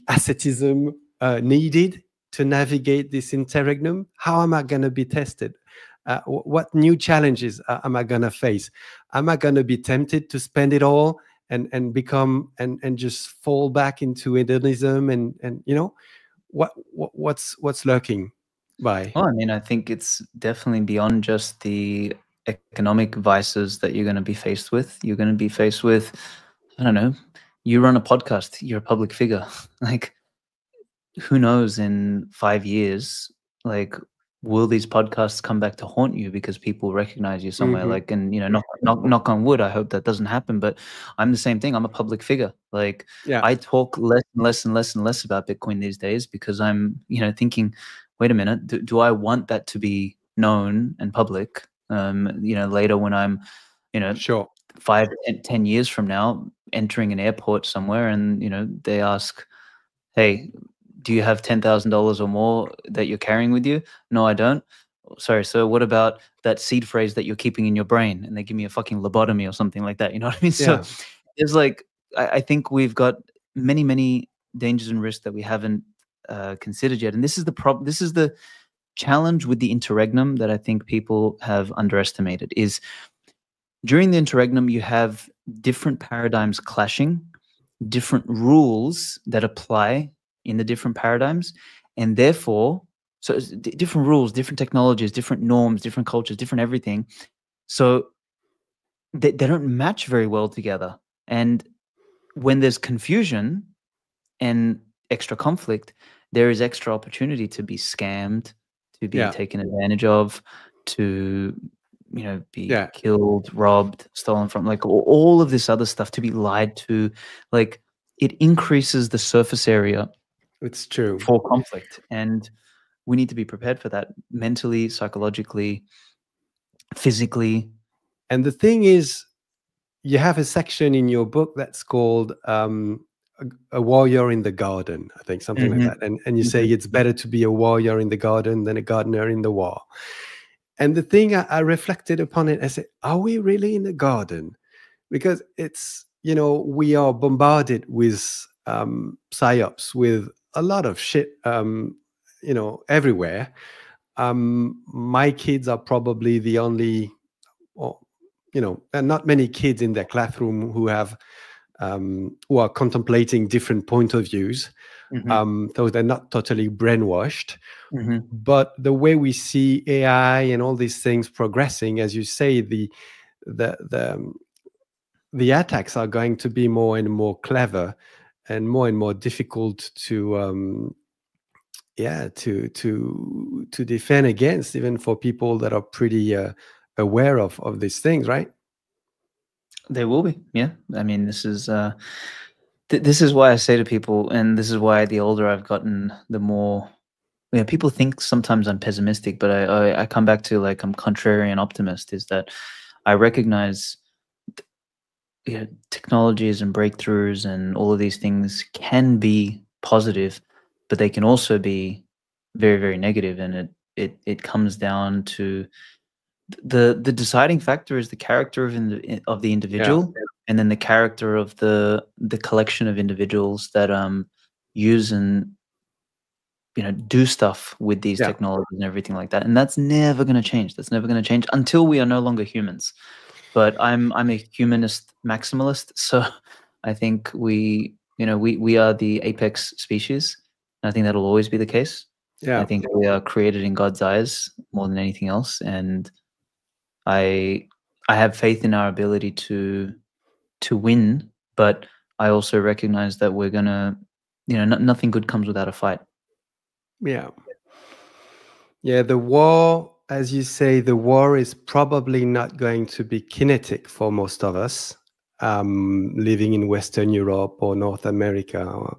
asceticism needed to navigate this interregnum? How am I going to be tested? What new challenges am I going to face? Am I going to be tempted to spend it all and become and just fall back into hedonism and you know what's lurking by? Well, I mean, I think it's definitely beyond just the economic vices that you're going to be faced with. You're going to be faced with, I don't know, you run a podcast, you're a public figure. Like, who knows in 5 years, like, will these podcasts come back to haunt you because people recognize you somewhere? Like, and you know, knock on wood, I hope that doesn't happen. But I'm the same thing. I'm a public figure. Like, I talk less and less and less and less about Bitcoin these days because I'm, you know, thinking, wait a minute, do I want that to be known and public? You know, later when I'm, you know, 5, 10 years from now, entering an airport somewhere, and you know, they ask, hey, do you have $10,000 or more that you're carrying with you? No, I don't. Sorry, sir, what about that seed phrase that you're keeping in your brain? And they give me a fucking lobotomy or something like that. You know what I mean? So it's like, I think we've got many, many dangers and risks that we haven't considered yet. And this is the problem. This is the challenge with the interregnum that I think people have underestimated, is during the interregnum, you have different paradigms clashing, different rules that apply in the different paradigms, and therefore, so different rules, different technologies, different norms, different cultures, different everything. So they don't match very well together. And when there's confusion and extra conflict, there is extra opportunity to be scammed, to be taken advantage of, to, you know, be killed, robbed, stolen from, like all of this other stuff, to be lied to. Like, it increases the surface area. It's true. For conflict, and we need to be prepared for that mentally, psychologically, physically. And the thing is, you have a section in your book that's called a warrior in the garden, I think, something like that. And you say it's better to be a warrior in the garden than a gardener in the war. And the thing I reflected upon it, I said, are we really in the garden? Because it's, you know, we are bombarded with psyops, with a lot of shit, you know, everywhere. My kids are probably the only, or, you know, there are not many kids in their classroom who have, who are contemplating different point of views, though they're not totally brainwashed. But the way we see AI and all these things progressing, as you say, the attacks are going to be more and more clever and more difficult to to defend against, even for people that are pretty aware of these things, right? They will be. Yeah, I mean, this is this is why I say to people, and this is why the older I've gotten, the more Yeah, people think sometimes I'm pessimistic, but I come back to, like, I'm contrarian optimist, is that I recognize technologies and breakthroughs and all of these things can be positive, but they can also be very, very negative, and it comes down to the deciding factor is the character of the Yeah, individual, and then the character of the collection of individuals that use and do stuff with these yeah, technologies and everything like that. And that's never going to change. That's never going to change until we are no longer humans. But I'm a humanist maximalist, so I think we are the apex species. And I think that'll always be the case. I yeah. think we are created in God's eyes more than anything else, and I I have faith in our ability to win, but I also recognize that we're gonna, nothing good comes without a fight. Yeah. Yeah, the war, as you say, the war is probably not going to be kinetic for most of us living in Western Europe or North America.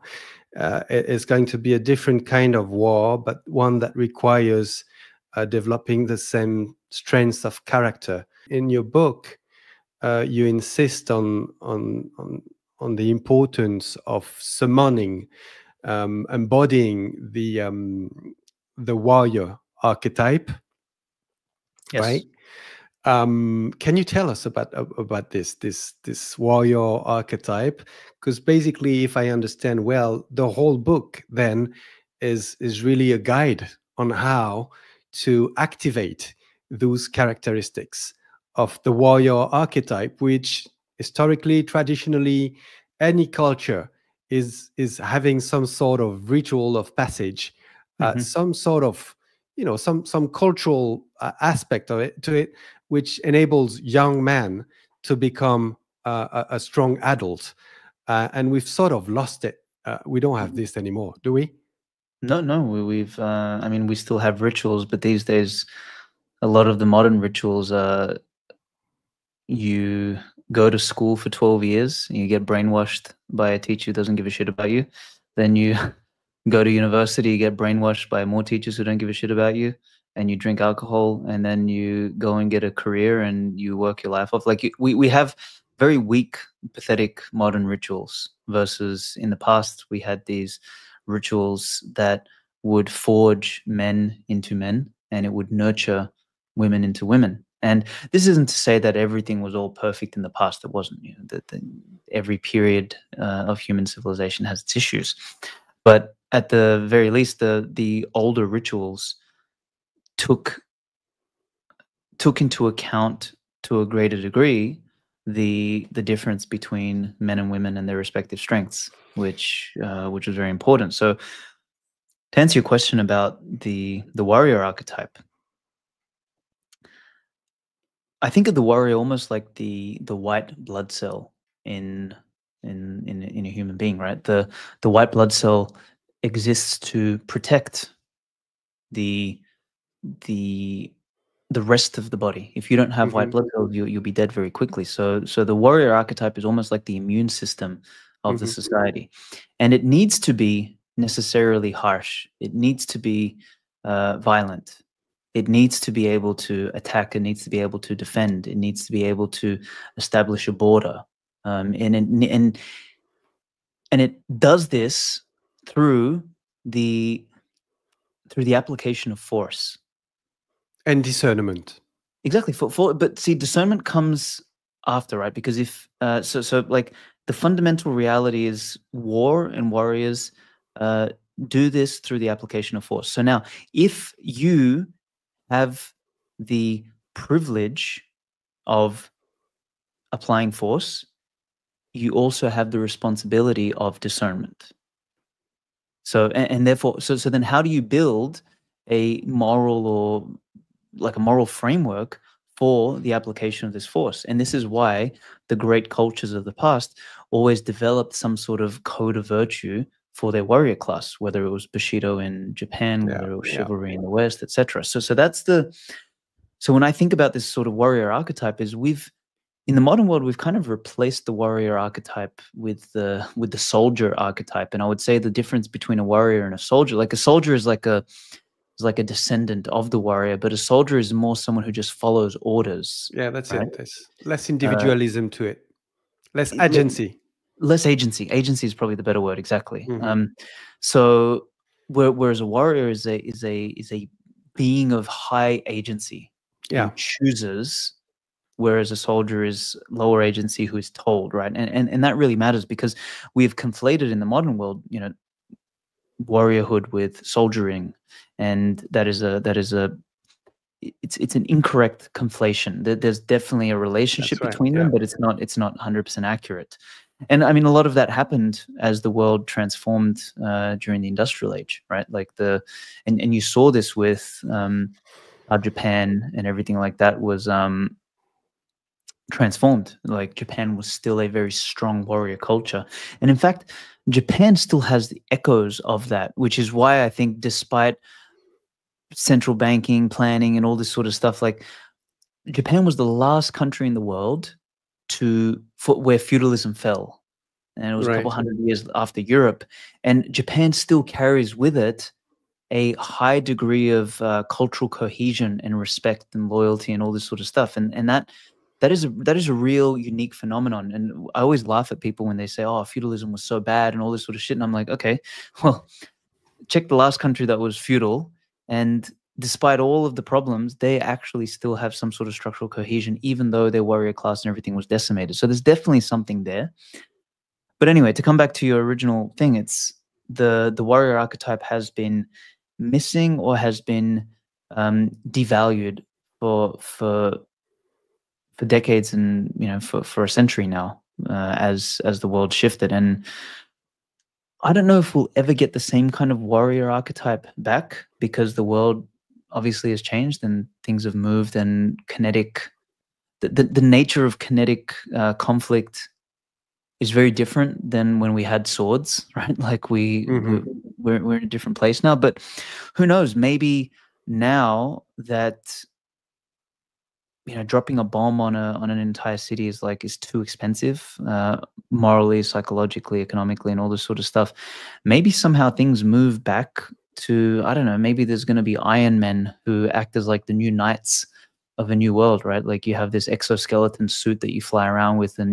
It's going to be a different kind of war, but one that requires developing the same strengths of character. In your book, you insist on the importance of summoning, embodying the warrior archetype, Yes. right? Can you tell us about this warrior archetype? Because basically, if I understand well, the whole book then is really a guide on how to activate those characteristics of the warrior archetype, which historically, traditionally, any culture is having some sort of ritual of passage, Hmm. some sort of some cultural aspect of it to it, which enables young men to become a strong adult. And we've sort of lost it. We don't have this anymore, do we? No, no, we've. I mean, we still have rituals, but these days, a lot of the modern rituals are you go to school for 12 years, and you get brainwashed by a teacher who doesn't give a shit about you. Then you go to university, you get brainwashed by more teachers who don't give a shit about you, and you drink alcohol, and then you go and get a career and you work your life off. Like, we have very weak, pathetic modern rituals versus in the past we had these rituals that would forge men into men, and it would nurture women into women. And this isn't to say that everything was all perfect in the past. It wasn't. Every period of human civilization has its issues, but at the very least, the older rituals took into account to a greater degree the difference between men and women and their respective strengths, which was very important. So, to answer your question about the warrior archetype, I think of the warrior almost like the white blood cell in in a human being, right? The white blood cell exists to protect the the the rest of the body. If you don't have white Hmm. blood cells, you'll be dead very quickly. So the warrior archetype is almost like the immune system of the Hmm. society, and it needs to be necessarily harsh. It needs to be violent. It needs to be able to attack. It needs to be able to defend. It needs to be able to establish a border, and it does this through the application of force. And discernment. Exactly. But see, discernment comes after, right? Because if like the fundamental reality is war and warriors uh, do this through the application of force. So now, if you have the privilege of applying force, you also have the responsibility of discernment. So and therefore, so then, how do you build a moral or like a moral framework for the application of this force? And this is why the great cultures of the past always developed some sort of code of virtue for their warrior class, whether it was Bushido in Japan, Yeah, whether it was yeah. chivalry in the West, etc. So that's the so when I think about this sort of warrior archetype, is in the modern world, we've kind of replaced the warrior archetype with the soldier archetype. And I would say the difference between a warrior and a soldier, like a soldier is like a descendant of the warrior, but a soldier is more someone who just follows orders. Yeah, that's right? it. There's less individualism to it, less Le- agency. Less agency. Agency is probably the better word. Exactly. Mhm. So whereas a warrior is a being of high agency Yeah, who chooses, whereas a soldier is lower agency who is told, right? And that really matters because we've conflated in the modern world, warriorhood with soldiering, and it's an incorrect conflation. There's definitely a relationship that's right. between Yeah. them, but it's not 100% accurate. And I mean, a lot of that happened as the world transformed during the industrial age, right? Like and you saw this with how Japan and everything like that was transformed. Like Japan was still a very strong warrior culture, and in fact, Japan still has the echoes of that, which is why I think, despite central banking, planning, and all this sort of stuff, like Japan was the last country in the world where feudalism fell, and it was a couple Right. hundred years after Europe, and Japan still carries with it a high degree of cultural cohesion and respect and loyalty and all this sort of stuff, and that is a real unique phenomenon. And I always laugh at people when they say, "Oh, feudalism was so bad" and all this sort of shit, and I'm like, okay, well, check the last country that was feudal, and despite all of the problems, they actually still have some sort of structural cohesion, even though their warrior class and everything was decimated. So there's definitely something there. But anyway, to come back to your original thing, it's the warrior archetype has been missing or has been devalued for decades, and for a century now, as the world shifted. And I don't know if we'll ever get the same kind of warrior archetype back, because the world obviously has changed and things have moved, and the nature of kinetic conflict is very different than when we had swords, right? Like we're in a different place now. But who knows? Maybe now that dropping a bomb on an entire city is too expensive, morally, psychologically, economically, and all this sort of stuff. Maybe somehow things move back to, I don't know, maybe there's going to be Iron Men who act as like the new knights of a new world, right? Like you have this exoskeleton suit that you fly around with, and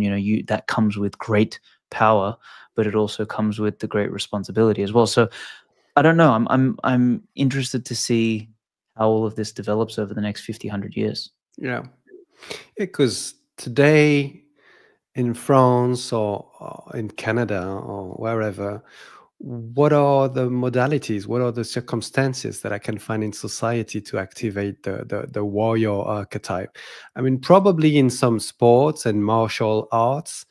that comes with great power, but it also comes with the great responsibility as well. So I don't know. I'm interested to see how all of this develops over the next 50, 100 years. Yeah, because today in France or in Canada or wherever, what are the modalities, what are the circumstances that I can find in society to activate the warrior archetype? I mean, probably in some sports and martial arts,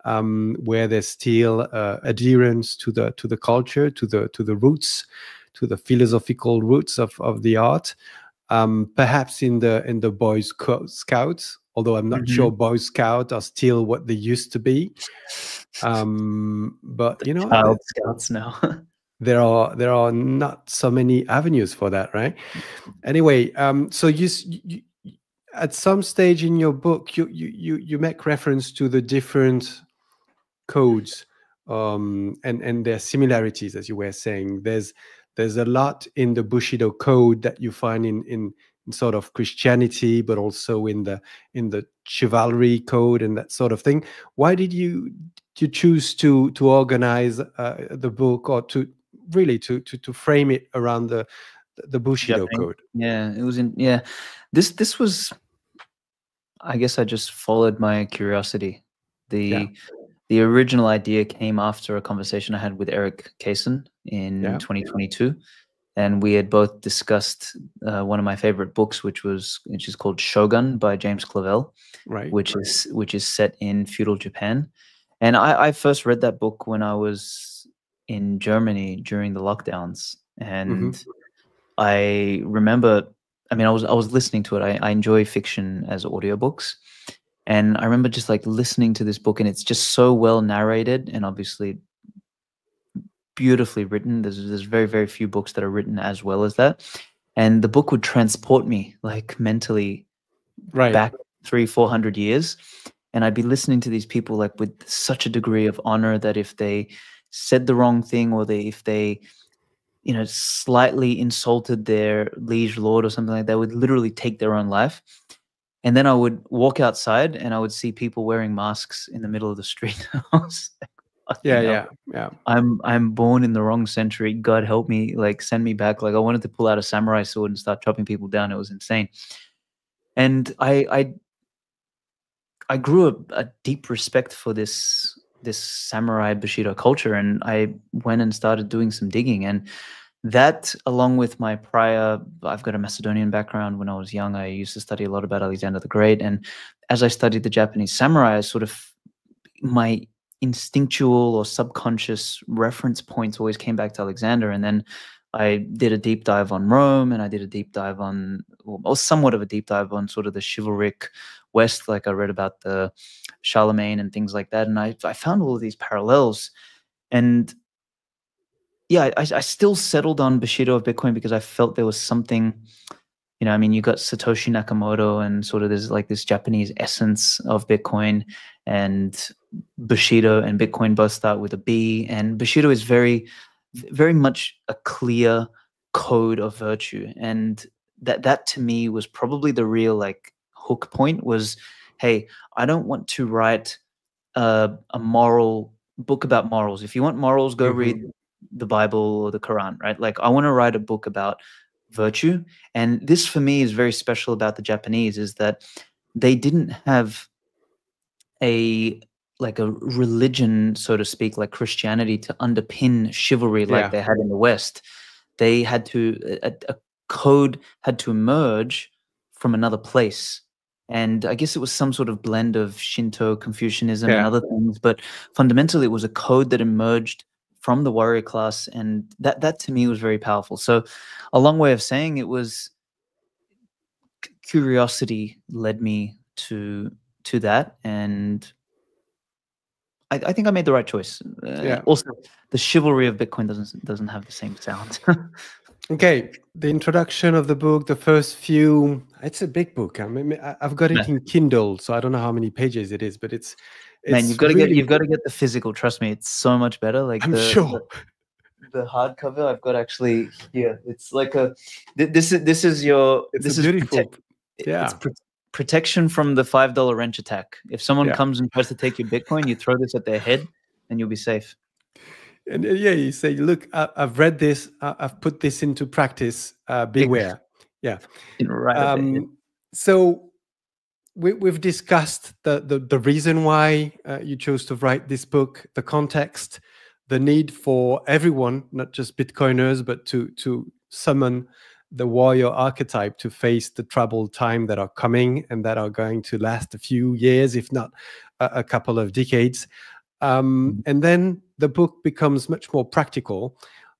where there's still adherence to the culture, to the roots, to the philosophical roots of the art. Perhaps in the Boy Scouts, although I'm not sure Boy Scouts are still what they used to be. But Child Scouts now. there are not so many avenues for that, right? Anyway, so you at some stage in your book you make reference to the different codes, and their similarities, as you were saying. There's a lot in the Bushido code that you find in sort of Christianity, but also in the chivalry code and that sort of thing. Why did you choose to organize the book, or to really to frame it around the Bushido code? Yeah, it was this was, I guess I just followed my curiosity. The original idea came after a conversation I had with Eric Kaysen in 2022. And we had both discussed one of my favorite books, which is called Shogun by James Clavell, right? which is set in feudal Japan. And I first read that book when I was in Germany during the lockdowns, and I remember, I mean, I was listening to it. I enjoy fiction as audiobooks, and I remember just like listening to this book, and it's just so well narrated and obviously beautifully written. There's very, very few books that are written as well as that. And the book would transport me like mentally back 300-400 years. and I'd be listening to these people like with such a degree of honor that if they said the wrong thing, or if they slightly insulted their liege lord or something like that, would literally take their own life. And then I would walk outside and I would see people wearing masks in the middle of the street. I was like, Yeah. I'm born in the wrong century. God help me, like send me back. Like I wanted to pull out a samurai sword and start chopping people down. It was insane. And I grew a deep respect for this samurai Bushido culture, and I went and started doing some digging. And that, along with my I've got a Macedonian background. When I was young, I used to study a lot about Alexander the Great. And as I studied the Japanese samurai, my instinctual or subconscious reference points always came back to Alexander. And then I did a deep dive on Rome, and I did a deep dive on, or somewhat of a deep dive on sort of the chivalric West. Like I read about the Charlemagne and things like that. And I found all of these parallels. And yeah, I still settled on Bushido of Bitcoin because I felt there was something, I mean, you got Satoshi Nakamoto, and sort of there's like this Japanese essence of Bitcoin, and Bushido and Bitcoin both start with a B, and Bushido is very, very much a clear code of virtue. And that to me was probably the real like hook point was, hey, I don't want to write a moral book about morals. If you want morals, go read the Bible or the Quran, right? Like I want to write a book about virtue. And this for me is very special about the Japanese, is that they didn't have a religion, so to speak, like Christianity, to underpin chivalry like they had in the West. They had to, a code had to emerge from another place. And I guess it was some sort of blend of Shinto, Confucianism, and other things. But fundamentally, it was a code that emerged from the warrior class. And that to me was very powerful. So a long way of saying it was curiosity led me to that. And I think I made the right choice. Also, the chivalry of Bitcoin doesn't have the same sound. Okay, the introduction of the book, the first few, it's a big book. I mean, I've got it in Kindle, so I don't know how many pages it is, but it's man, you've got to get the physical. Trust me, it's so much better. Like I'm sure. The hardcover I've got actually here. It's like this is your. It's this a is beautiful. It's protection from the $5 wrench attack. If someone comes and tries to take your Bitcoin, you throw this at their head, and you'll be safe. And you say, look, I've read this, I've put this into practice, beware. Yeah. Right. So we've discussed the reason why you chose to write this book, the context, the need for everyone, not just Bitcoiners, but to summon the warrior archetype to face the troubled time that are coming and that are going to last a few years, if not a couple of decades. And then the book becomes much more practical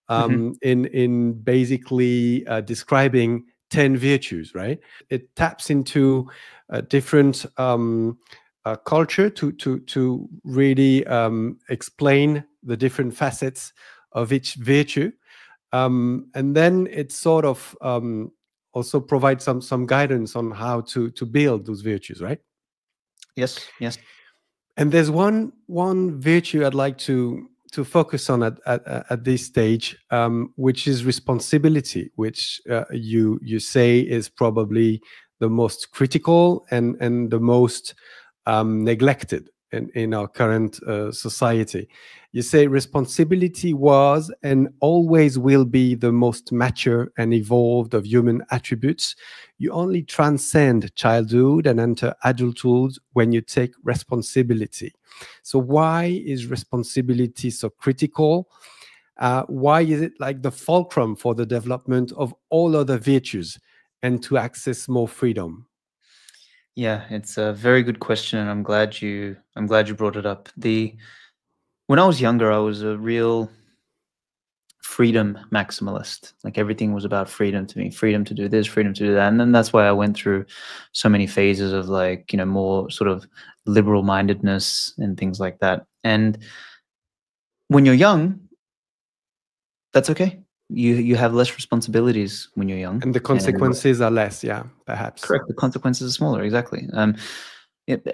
in basically describing 10 virtues, right? It taps into a different culture to really explain the different facets of each virtue. And then it sort of also provides some guidance on how to build those virtues, right? Yes. And there's one virtue I'd like to focus on at this stage, which is responsibility, which you say is probably the most critical and the most neglected in our current society. You say responsibility was and always will be the most mature and evolved of human attributes. You only transcend childhood and enter adulthood when you take responsibility. So why is responsibility so critical? Why is it like the fulcrum for the development of all other virtues and to access more freedom? Yeah, it's a very good question, and I'm glad you brought it up. When I was younger, I was a real freedom maximalist. Like everything was about freedom to me, freedom to do this, freedom to do that. And then that's why I went through so many phases of like, more sort of liberal mindedness and things like that. And when you're young, that's okay. You have less responsibilities when you're young. And the consequences are less, perhaps. Correct. The consequences are smaller, exactly.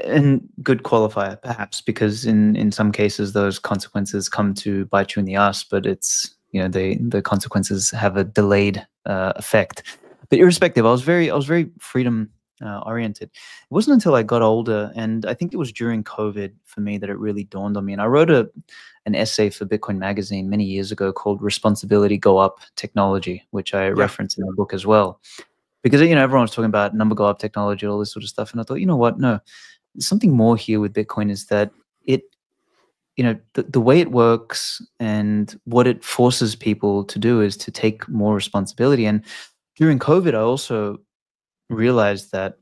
and good qualifier, perhaps, because in some cases those consequences come to bite you in the ass, but it's, you know, the consequences have a delayed effect. But irrespective, I was very freedom oriented. It wasn't until I got older, and I think it was during COVID for me, that it really dawned on me. And I wrote an essay for Bitcoin Magazine many years ago called "Responsibility Go Up Technology," which I reference in the book as well. Because, you know, everyone's talking about number go up technology, all this sort of stuff, and I thought, you know what, no, there's something more here with Bitcoin, is that it, you know, the way it works and what it forces people to do is to take more responsibility. And during COVID, I also realized that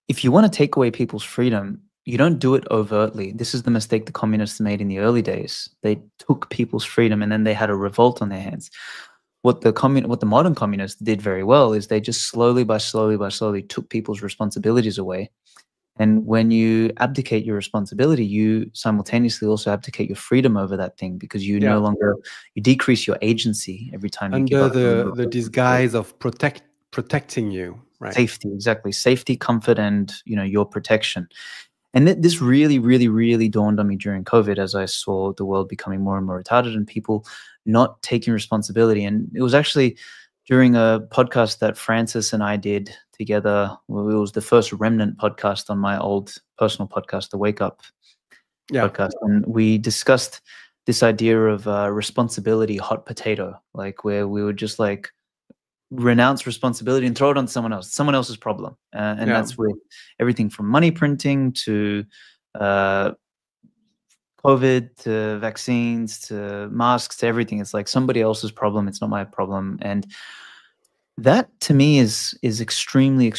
if you want to take away people's freedom, you don't do it overtly. This is the mistake the communists made in the early days. They took people's freedom and then they had a revolt on their hands. What the modern communists did very well is they just slowly took people's responsibilities away. And when you abdicate your responsibility, you simultaneously also abdicate your freedom over that thing, because you no longer, you decrease your agency every time you give up. Under the disguise of protecting you, right? Safety, exactly. Safety, comfort, and, you know, your protection. And this really dawned on me during COVID, as I saw the world becoming more and more retarded and people not taking responsibility. And it was actually during a podcast that Francis and I did together. Well, it was the first remnant podcast on my old personal podcast, the Wake Up podcast. And we discussed this idea of responsibility hot potato, like where we would just like renounce responsibility and throw it on someone else's problem. And that's with everything from money printing to COVID to vaccines to masks to everything. It's like somebody else's problem. It's not my problem. And that to me is extremely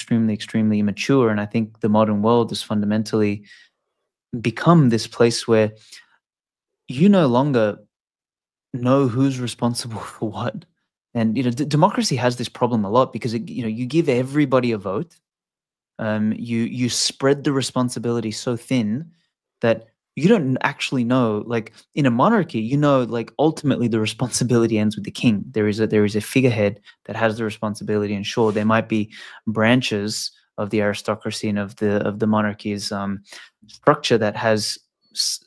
immature. And I think the modern world has fundamentally become this place where you no longer know who's responsible for what. And, you know, democracy has this problem a lot because, you know, you give everybody a vote. You spread the responsibility so thin that you don't actually know. Like in a monarchy, you know, like ultimately the responsibility ends with the king. There is a figurehead that has the responsibility, and sure, there might be branches of the aristocracy and of the monarchy's structure that has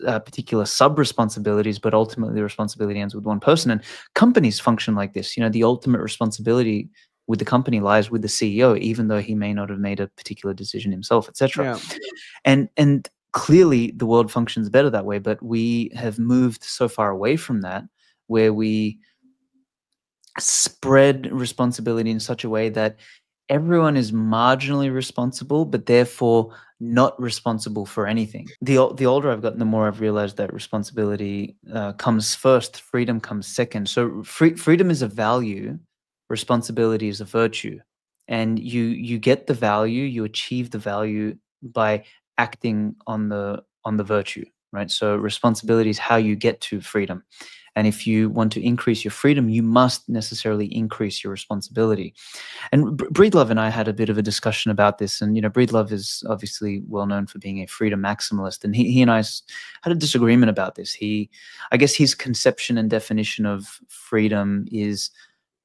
particular sub-responsibilities, but ultimately the responsibility ends with one person. And companies function like this. You know, the ultimate responsibility with the company lies with the CEO, even though he may not have made a particular decision himself, etc. And clearly the world functions better that way, but we have moved so far away from that, where we spread responsibility in such a way that everyone is marginally responsible, but therefore not responsible for anything. The older I've gotten, the more I've realized that responsibility comes first, freedom comes second. So freedom is a value, responsibility is a virtue. And you get the value, you achieve the value by acting on the virtue, right? So responsibility is how you get to freedom. And if you want to increase your freedom, you must necessarily increase your responsibility. And Breedlove and I had a bit of a discussion about this. And, you know, Breedlove is obviously well known for being a freedom maximalist. And he and I had a disagreement about this. I guess his conception and definition of freedom is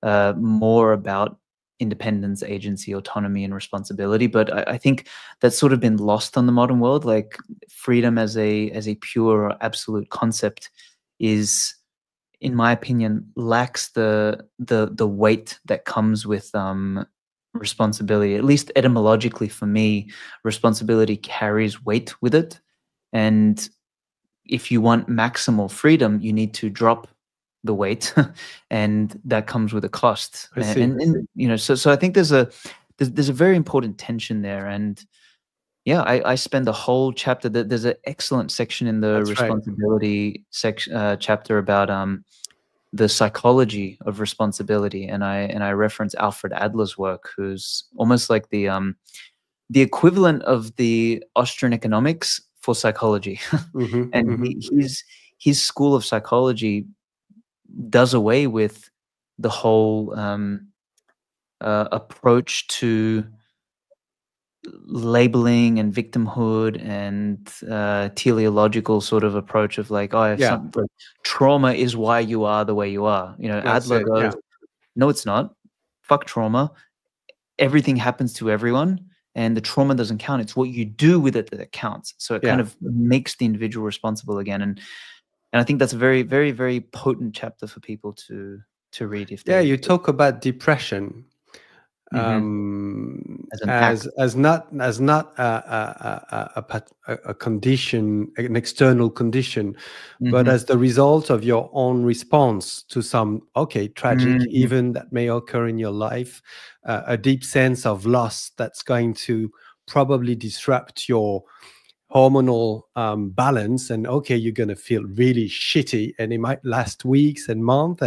more about independence, agency, autonomy, and responsibility. But I think that's sort of been lost on the modern world. Like freedom as a pure or absolute concept is, in my opinion, lacks the weight that comes with responsibility. At least etymologically for me, responsibility carries weight with it. And if you want maximal freedom, you need to drop the weight, and that comes with a cost. And you know, so I think there's a very important tension there. And yeah, I spend a whole chapter. There's an excellent section in the responsibility chapter about the psychology of responsibility, and I reference Alfred Adler's work, who's almost like the equivalent of the Austrian economics for psychology. His school of psychology does away with the whole approach to labeling and victimhood and teleological sort of approach of like, oh, like, trauma is why you are the way you are. You know, Adler goes, no, it's not. Fuck trauma. Everything happens to everyone, and the trauma doesn't count. It's what you do with it that counts. So it kind of makes the individual responsible again. And I think that's a very, very, very potent chapter for people to read if they. You talk about depression as not a condition, an external condition, but as the result of your own response to some tragic event that may occur in your life, a deep sense of loss that's going to probably disrupt your hormonal balance, and you're going to feel really shitty, and it might last weeks and months,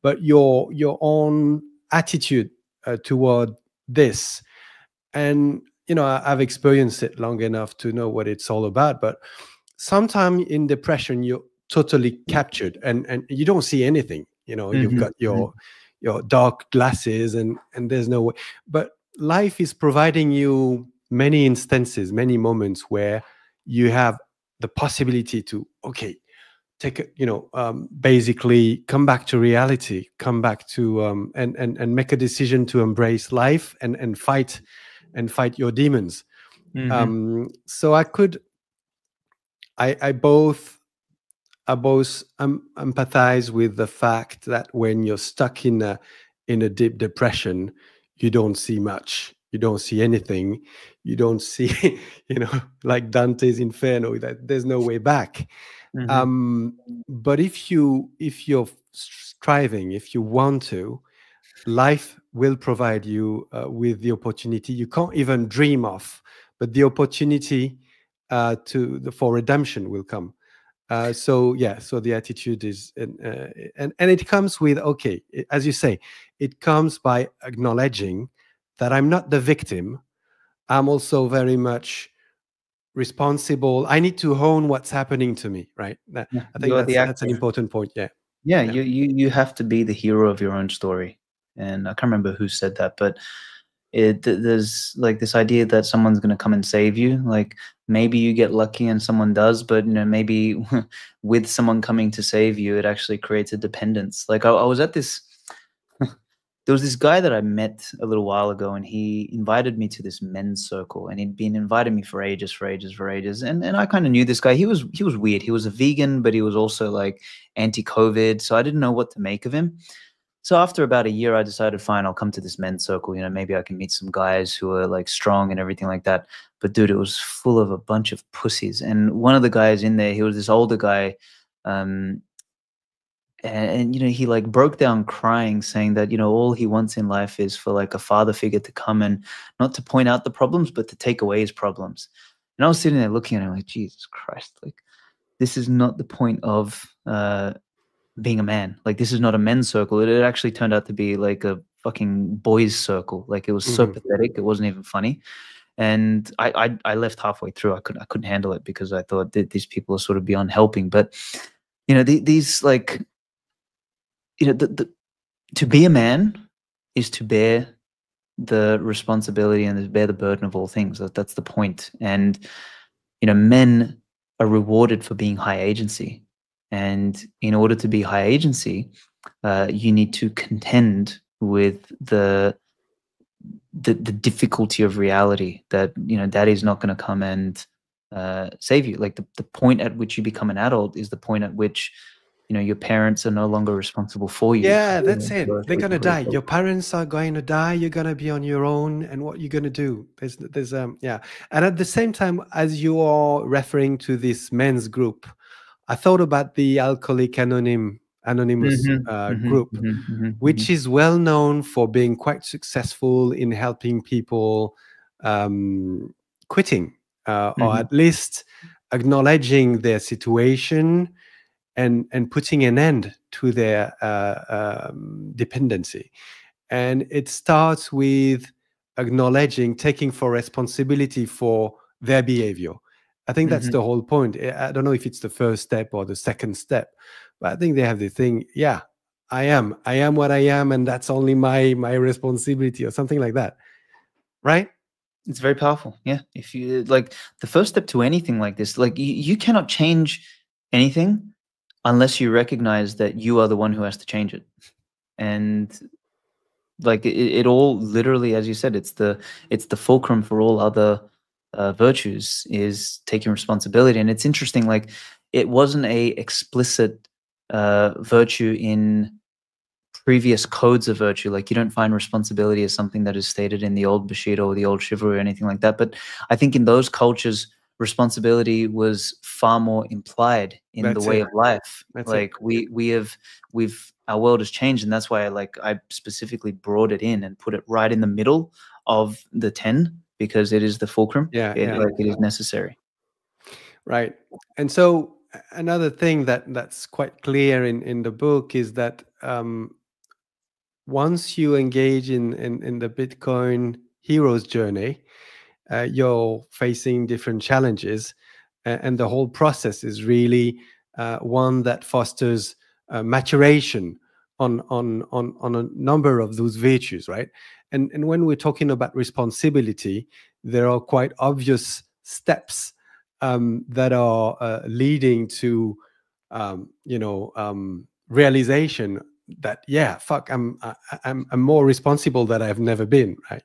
but your own attitude toward this, and I've experienced it long enough to know what it's all about. But sometimes in depression you're totally captured, and you don't see anything. You've got your dark glasses, and there's no way. But life is providing you many instances, many moments where you have the possibility to take basically come back to reality, come back to and make a decision to embrace life and fight your demons. So I both empathize with the fact that when you're stuck in a deep depression, you don't see much, you don't see anything, you don't see like Dante's Inferno, that there's no way back. But if you're striving, if you want to, life will provide you with the opportunity you can't even dream of, but the opportunity for redemption will come. So the attitude is, and it comes with, as you say, it comes by acknowledging that I'm not the victim. I'm also very much responsible. I need to own what's happening to me, right? I think that's an important point. You have to be the hero of your own story. And I can't remember who said that, but there's like this idea that someone's going to come and save you. Like maybe you get lucky and someone does, but maybe with someone coming to save you, it actually creates a dependence. Like I was at this, there was this guy that I met a little while ago, and he invited me to this men's circle, and he'd been inviting me for ages. And I kind of knew this guy. He was weird. He was a vegan, but he was also like anti-COVID. So I didn't know what to make of him. So after about a year, I decided, fine, I'll come to this men's circle. Maybe I can meet some guys who are like strong and everything like that. But dude, it was full of a bunch of pussies. And one of the guys in there, he was this older guy. And he like broke down crying, saying that, all he wants in life is for like a father figure to come and not to point out the problems, but to take away his problems. And I was sitting there looking at him like, Jesus Christ, like this is not the point of, being a man. Like this is not a men's circle. It actually turned out to be like a fucking boys circle. Like it was so pathetic. It wasn't even funny. And I left halfway through. I couldn't handle it because I thought that these people are sort of beyond helping. But these like, to be a man is to bear the responsibility and to bear the burden of all things. That's the point. And men are rewarded for being high agency. And in order to be high agency, you need to contend with the difficulty of reality that, daddy's not going to come and save you. Like the point at which you become an adult is the point at which, your parents are no longer responsible for you. Yeah, that's it. They're going to die. Your parents are going to die. You're going to be on your own. And what you're going to do? There's And at the same time, as you are referring to this men's group, I thought about the Alcoholic Anonymous group, which is well known for being quite successful in helping people quitting, or at least acknowledging their situation and putting an end to their dependency. And it starts with acknowledging, taking full responsibility for their behavior. I think that's the whole point. I don't know if it's the first step or the second step, but I think they have the thing. Yeah, I am what I am, and that's only my responsibility, or something like that, right? It's very powerful. Yeah, if you like the first step to anything like this, like you cannot change anything unless you recognize that you are the one who has to change it. And like it all literally, as you said, it's the fulcrum for all other virtues, is taking responsibility. And it's interesting, like it wasn't a explicit virtue in previous codes of virtue. Like you don't find responsibility as something that is stated in the old Bushido or the old chivalry or anything like that. But I think in those cultures, responsibility was far more implied in the way of life. Like our world has changed, and that's why I specifically brought it in and put it right in the middle of the 10, because it is the fulcrum. It is necessary. Right. And so another thing that's quite clear in the book is that once you engage in the Bitcoin hero's journey, you're facing different challenges, and the whole process is really one that fosters maturation on a number of those virtues, right? And when we're talking about responsibility, there are quite obvious steps that are leading to realization that I'm more responsible than I've never been, right?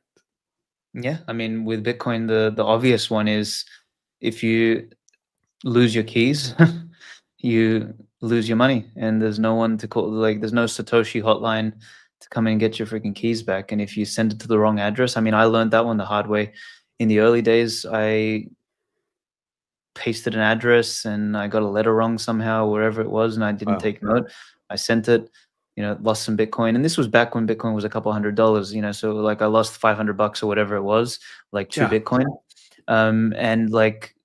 Yeah, I mean, with Bitcoin, the obvious one is if you lose your keys, you lose your money, and there's no one to call. Like, there's no Satoshi hotline to come in and get your freaking keys back. And if you send it to the wrong address, I mean, I learned that one the hard way. In the early days, I pasted an address and I got a letter wrong somehow, wherever it was, and I didn't take note. I sent it, lost some Bitcoin. And this was back when Bitcoin was a couple $100, so like I lost $500 or whatever it was, like to Bitcoin. And like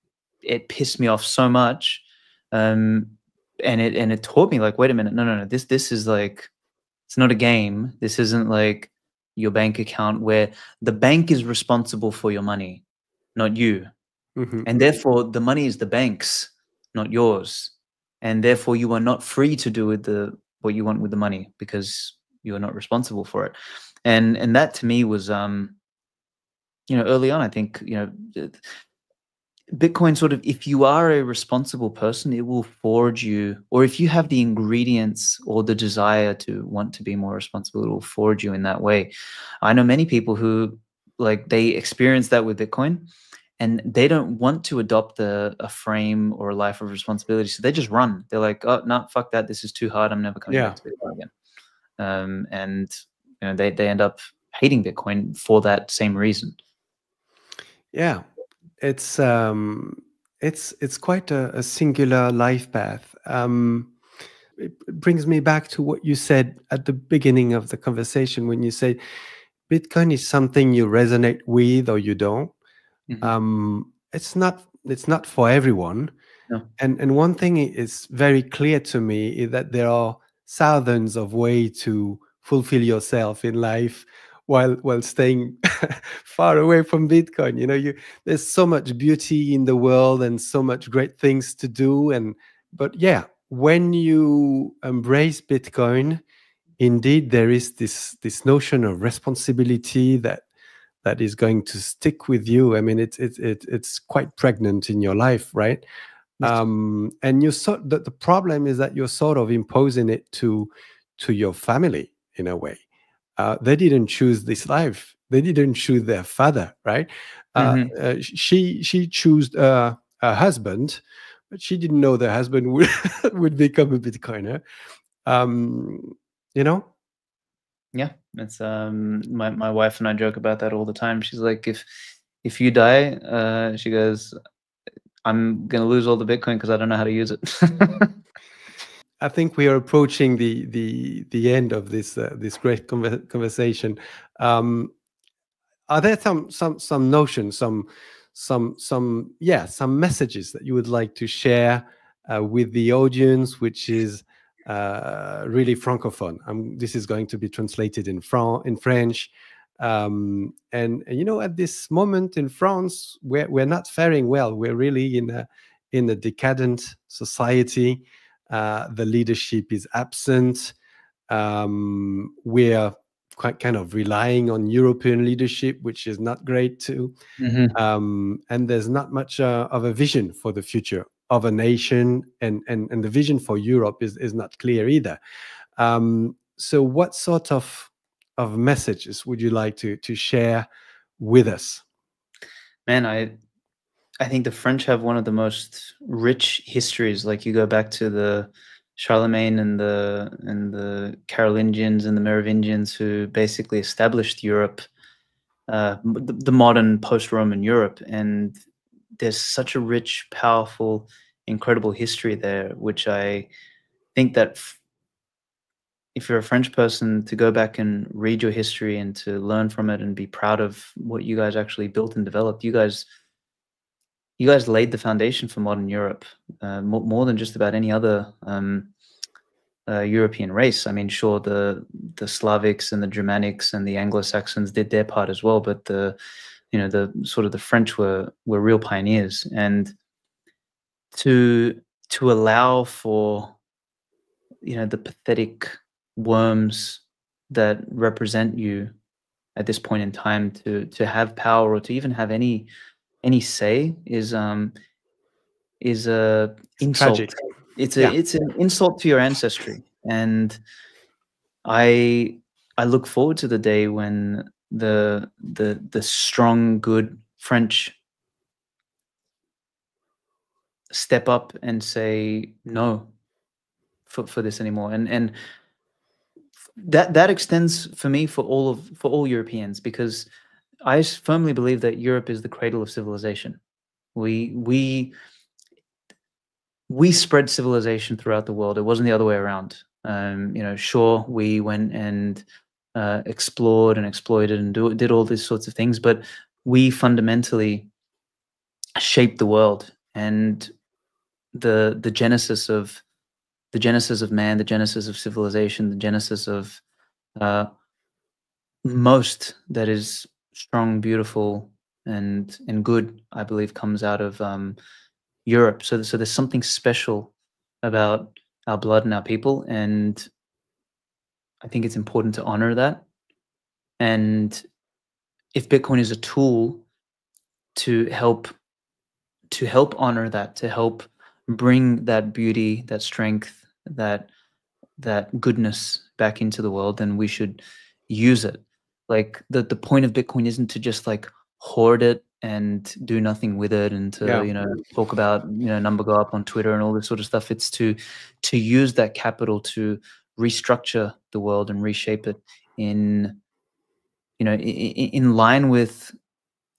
it pissed me off so much. And it taught me, like, wait a minute, no, this is like, it's not a game. This isn't like your bank account where the bank is responsible for your money, not you. And therefore the money is the bank's, not yours. And therefore you are not free to do with what you want with the money, because you are not responsible for it. And that to me was, early on, I think, Bitcoin sort of, if you are a responsible person, it will forge you, or if you have the ingredients or the desire to want to be more responsible, it will forge you in that way. I know many people who, like, they experience that with Bitcoin, and they don't want to adopt a frame or a life of responsibility, so they just run. They're like, oh, no, fuck that. This is too hard. I'm never coming back to Bitcoin again. And they end up hating Bitcoin for that same reason. Yeah, it's quite a singular life path. It brings me back to what you said at the beginning of the conversation when you say Bitcoin is something you resonate with or you don't. It's not for everyone. No. And one thing is very clear to me is that there are thousands of ways to fulfill yourself in life while staying far away from Bitcoin. There's so much beauty in the world and so much great things to do. But yeah, when you embrace Bitcoin, indeed there is this notion of responsibility that is going to stick with you. I mean, it's quite pregnant in your life, right? And the problem is that you're sort of imposing it to your family in a way. They didn't choose this life. They didn't choose their father, right? She chose a husband, but she didn't know the husband would become a Bitcoiner. Yeah, it's my wife and I joke about that all the time. She's like, if you die, she goes, I'm gonna lose all the Bitcoin because I don't know how to use it. I think we are approaching the end of this great conversation. Are there some notions, some messages that you would like to share with the audience, which is really francophone? This is going to be translated in French. And at this moment in France, we're not faring well. We're really in a decadent society. The leadership is absent. We're quite kind of relying on European leadership, which is not great too. And there's not much of a vision for the future of a nation, and the vision for Europe is not clear either. So what sort of of messages would you like to share with us? Man, I think the French have one of the most rich histories. Like, you go back to the Charlemagne and the Carolingians and the Merovingians, who basically established Europe, the modern post-Roman Europe, and there's such a rich, powerful, incredible history there, which I think that if you're a French person, to go back and read your history and to learn from it and be proud of what you guys actually built and developed. You guys laid the foundation for modern Europe, more than just about any other European race. I mean, sure, the Slavics and the Germanics and the Anglo-Saxons did their part as well, but the French were real pioneers. And to allow for, the pathetic worms that represent you at this point in time to have power, or to even have any say, is a insult. Tragic. It's an insult to your ancestry. And I look forward to the day when the strong, good French step up and say no for this anymore. And that extends for me for all Europeans, because I firmly believe that Europe is the cradle of civilization. We spread civilization throughout the world. It wasn't the other way around. Sure, we went and explored and exploited and did all these sorts of things, but we fundamentally shaped the world. And the genesis of man, the genesis of civilization, the genesis of most that is strong, beautiful, and good, I believe, comes out of Europe. So there's something special about our blood and our people, and I think it's important to honor that. And if Bitcoin is a tool to help honor that, to help bring that beauty, that strength, that goodness back into the world, then we should use it. Like, the point of Bitcoin isn't to just like hoard it and do nothing with it, and to talk about number go up on Twitter and all this sort of stuff. It's to use that capital to restructure the world and reshape it in line with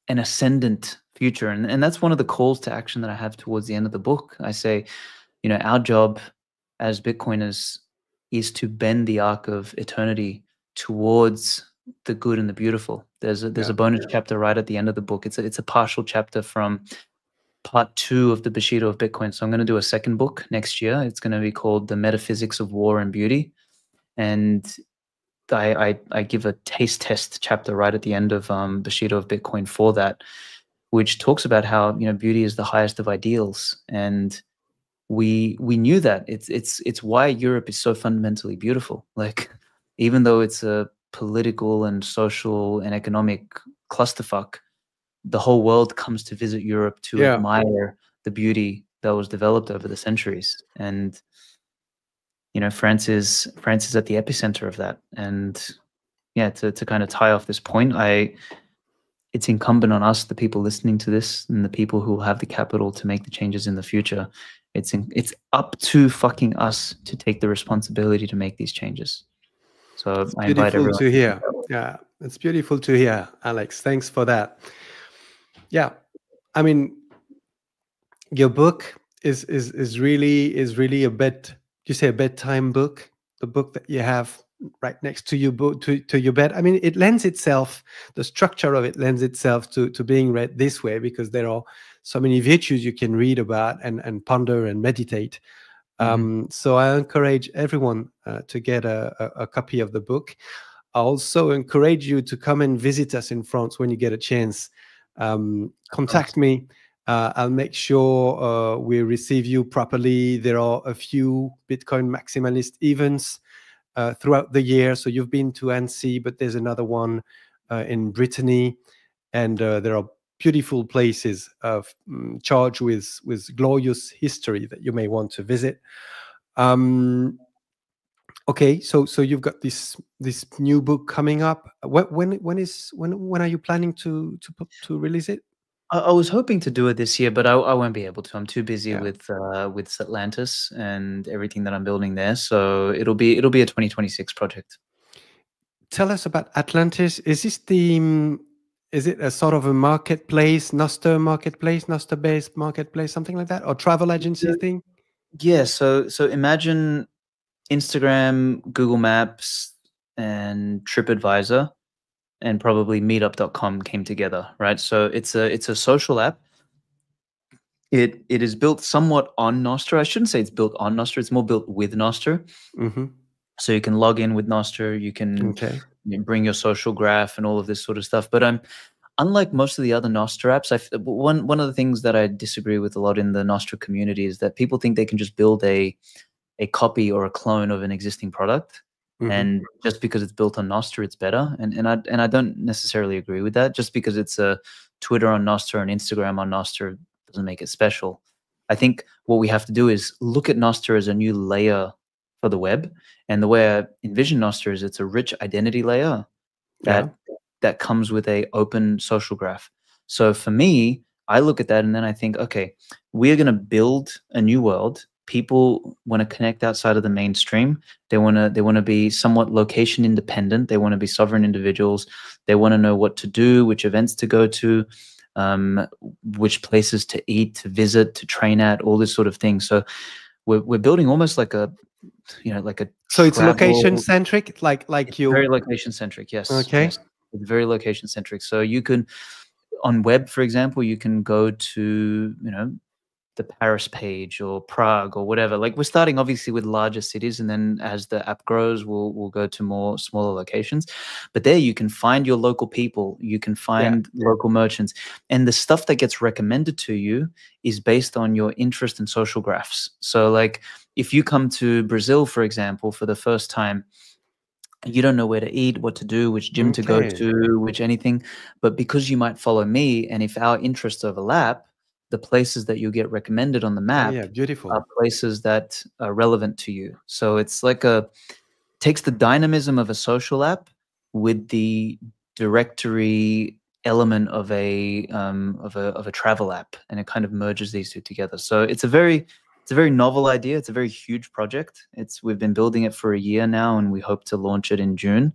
an ascendant future. And that's one of the calls to action that I have towards the end of the book. I say, our job as Bitcoiners is to bend the arc of eternity towards the good and the beautiful. There's a bonus chapter right at the end of the book. It's a partial chapter from part 2 of the Bushido of Bitcoin. So I'm going to do a second book next year. It's going to be called The Metaphysics of War and Beauty. And I give a taste test chapter right at the end of Bushido of Bitcoin for that, which talks about how beauty is the highest of ideals. And we knew that. It's why Europe is so fundamentally beautiful. Like, even though it's a political and social and economic clusterfuck, the whole world comes to visit Europe to admire the beauty that was developed over the centuries. And France is at the epicenter of that. And to kind of tie off this point, it's incumbent on us, the people listening to this, and the people who will have the capital to make the changes in the future. It's up to fucking us to take the responsibility to make these changes. So it's I invite everyone to hear. Yeah, it's beautiful to hear, Aleks. Thanks for that. Yeah, I mean, your book is really a bedtime book. The book that you have right next to your book, to your bed. I mean, it lends itself, the structure of it lends itself to being read this way, because there are so many virtues you can read about and ponder and meditate. So I encourage everyone to get a copy of the book. I also encourage you to come and visit us in France when you get a chance. Contact me. I'll make sure we receive you properly. There are a few Bitcoin maximalist events throughout the year. So you've been to Annecy, but there's another one in Brittany, and there are beautiful places charged with glorious history that you may want to visit. Okay, so you've got this new book coming up. When are you planning to release it? I was hoping to do it this year, but I won't be able to. I'm too busy Yeah. with Satlantis and everything that I'm building there. So it'll be a 2026 project. Tell us about Atlantis. Is this is it a sort of a marketplace, Noster-based marketplace, something like that, or travel agency thing? Yeah. So imagine Instagram, Google Maps, and TripAdvisor, and probably Meetup.com came together, right? So it's a social app. It is built somewhat on Nostr. I shouldn't say it's built on Nostr. It's more built with Nostr. Mm-hmm. So you can log in with Nostr. You can Okay. bring your social graph and all of this sort of stuff. But unlike most of the other Nostr apps, one of the things that I disagree with a lot in the Nostr community is that people think they can just build a copy or a clone of an existing product, Mm-hmm. and just because it's built on Nostr, it's better. And I don't necessarily agree with that. Just because it's a Twitter on Nostr and Instagram on Nostr doesn't make it special. I think what we have to do is look at Nostr as a new layer for the web. And the way I envision Nostr is it's a rich identity layer Yeah. that comes with a open social graph. So for me, I look at that and then I think, okay, we're going to build a new world. People want to connect outside of the mainstream. They want to be somewhat location independent. They want to be sovereign individuals. They want to know what to do, which events to go to, which places to eat, to visit, to train at, all this sort of thing. So we're building almost like a So it's travel. location centric, like you. Very location centric. Yes. Okay. Yes. It's very location centric. So you can, on web, for example, you can go to, the Paris page or Prague or whatever. Like, we're starting obviously with larger cities, and then as the app grows, we'll go to more smaller locations. But there you can find your local people, you can find local merchants, and the stuff that gets recommended to you is based on your interest in social graphs. So like, if you come to Brazil, for example, for the first time, you don't know where to eat, what to do, which gym to go Okay. to, which anything. But because you might follow me, and if our interests overlap, the places that you get recommended on the map Yeah, beautiful. are places that are relevant to you. So it's like takes the dynamism of a social app with the directory element of a travel app, and it kind of merges these two together. So it's a very novel idea. It's a very huge project. We've been building it for a year now, and we hope to launch it in June.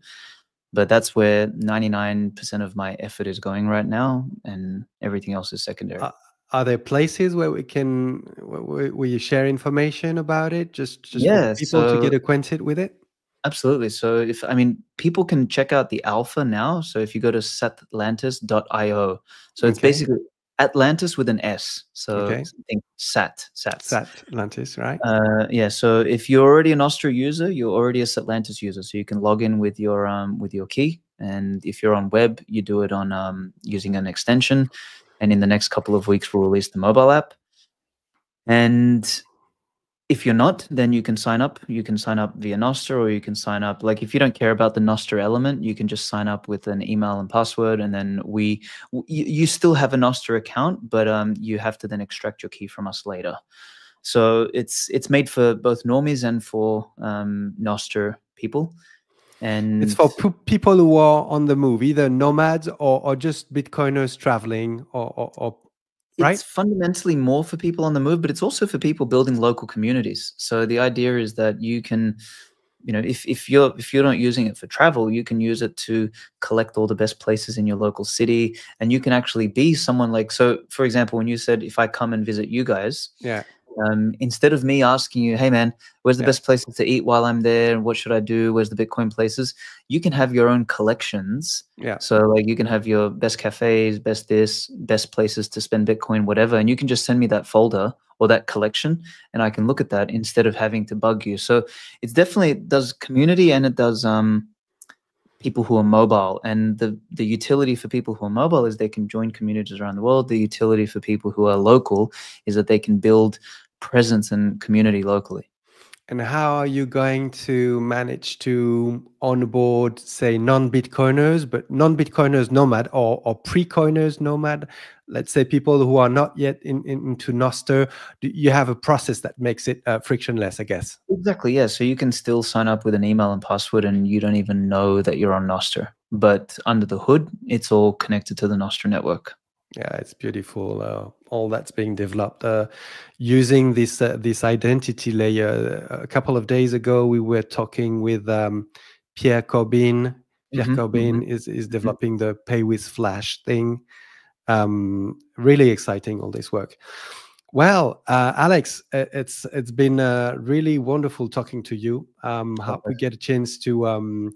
But that's where 99% of my effort is going right now, and everything else is secondary. Are there places where where you share information about it, just Yeah, for people to get acquainted with it? Absolutely. So people can check out the alpha now. So if you go to satlantis.io, so it's basically Atlantis with an S. So think sats. Satlantis, right? Yeah. So if you're already an Nostr user, you're already a Satlantis user. So you can log in with your key. And if you're on web, you do it on using an extension. And in the next couple of weeks, we'll release the mobile app. And if you're not, then you can sign up. You can sign up via Nostr, or you can sign up, like, if you don't care about the Nostr element, you can just sign up with an email and password, and then you still have a Nostr account, but you have to then extract your key from us later. So it's made for both normies and for Nostr people. And it's for people who are on the move, either nomads or just Bitcoiners traveling, or right? It's fundamentally more for people on the move, but it's also for people building local communities. So the idea is that you can, if you're not using it for travel, you can use it to collect all the best places in your local city, and you can actually be someone like, so for example, when you said, if I come and visit you guys, instead of me asking you, hey man, where's the best places to eat while I'm there, and what should I do, where's the Bitcoin places, you can have your own collections. So like, you can have your best cafes, best places to spend Bitcoin, whatever, and you can just send me that folder or that collection, and I can look at that instead of having to bug you. So it does community, and it does people who are mobile. And the utility for people who are mobile is they can join communities around the world. The utility for people who are local is that they can build presence and community locally. And how are you going to manage to onboard, say, non-Bitcoiners, but non-Bitcoiners nomad, or pre-coiners nomad? let's say people who are not yet into Nostr, you have a process that makes it frictionless, I guess. Exactly, yeah. So you can still sign up with an email and password and you don't even know that you're on Nostr. But under the hood, it's all connected to the Nostr network. Yeah, it's beautiful. All that's being developed using this identity layer. A couple of days ago, we were talking with Pierre Corbin. Pierre Corbin is developing the Pay with Flash thing. Really exciting, all this work. Well, Aleks, it's been really wonderful talking to you. Hope we get a chance to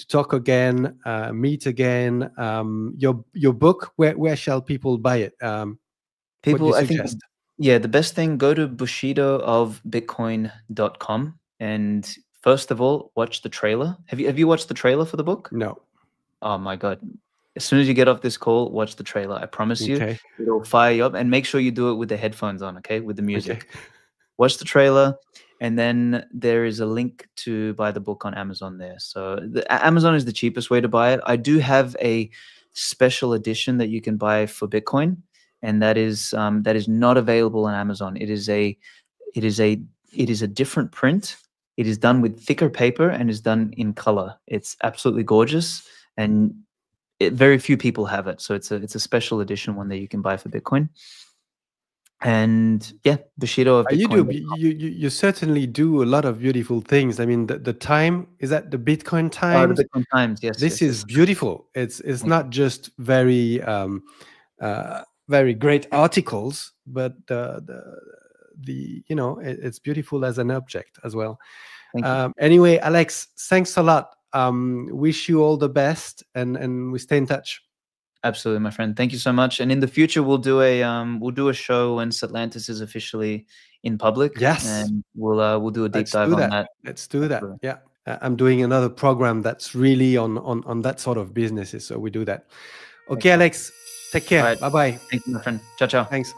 talk again, meet again. Your book, where shall people buy it? What do you suggest? Yeah, the best thing, go to Bushido of Bitcoin.com and first of all, watch the trailer. Have you watched the trailer for the book? No. Oh my God. As soon as you get off this call, watch the trailer. I promise you, it'll fire you up, and make sure you do it with the headphones on, okay? With the music. Okay. Watch the trailer, and then there is a link to buy the book on Amazon there. So Amazon is the cheapest way to buy it. I do have a special edition that you can buy for Bitcoin, and that is not available on Amazon. It is a different print. It is done with thicker paper and is done in color. It's absolutely gorgeous, and very few people have it. So it's a special edition one that you can buy for Bitcoin. And yeah, Bushido of Bitcoin. You certainly do a lot of beautiful things. I mean, the time, is that the Bitcoin Times? Oh, the Bitcoin Times, yes. This is beautiful. It's not just very very great articles, but it's beautiful as an object as well. Thank you. Anyway, Aleks, thanks a lot. Wish you all the best, and we stay in touch. Absolutely, my friend. Thank you so much. And in the future, we'll do a show when Satlantis is officially in public. Yes, and we'll do a deep dive on that. Let's do that. Yeah, I'm doing another program that's really on that sort of businesses, so we do that. Okay, Aleks, take care. Right. Bye bye. Thank you, my friend. Ciao, ciao. Thanks.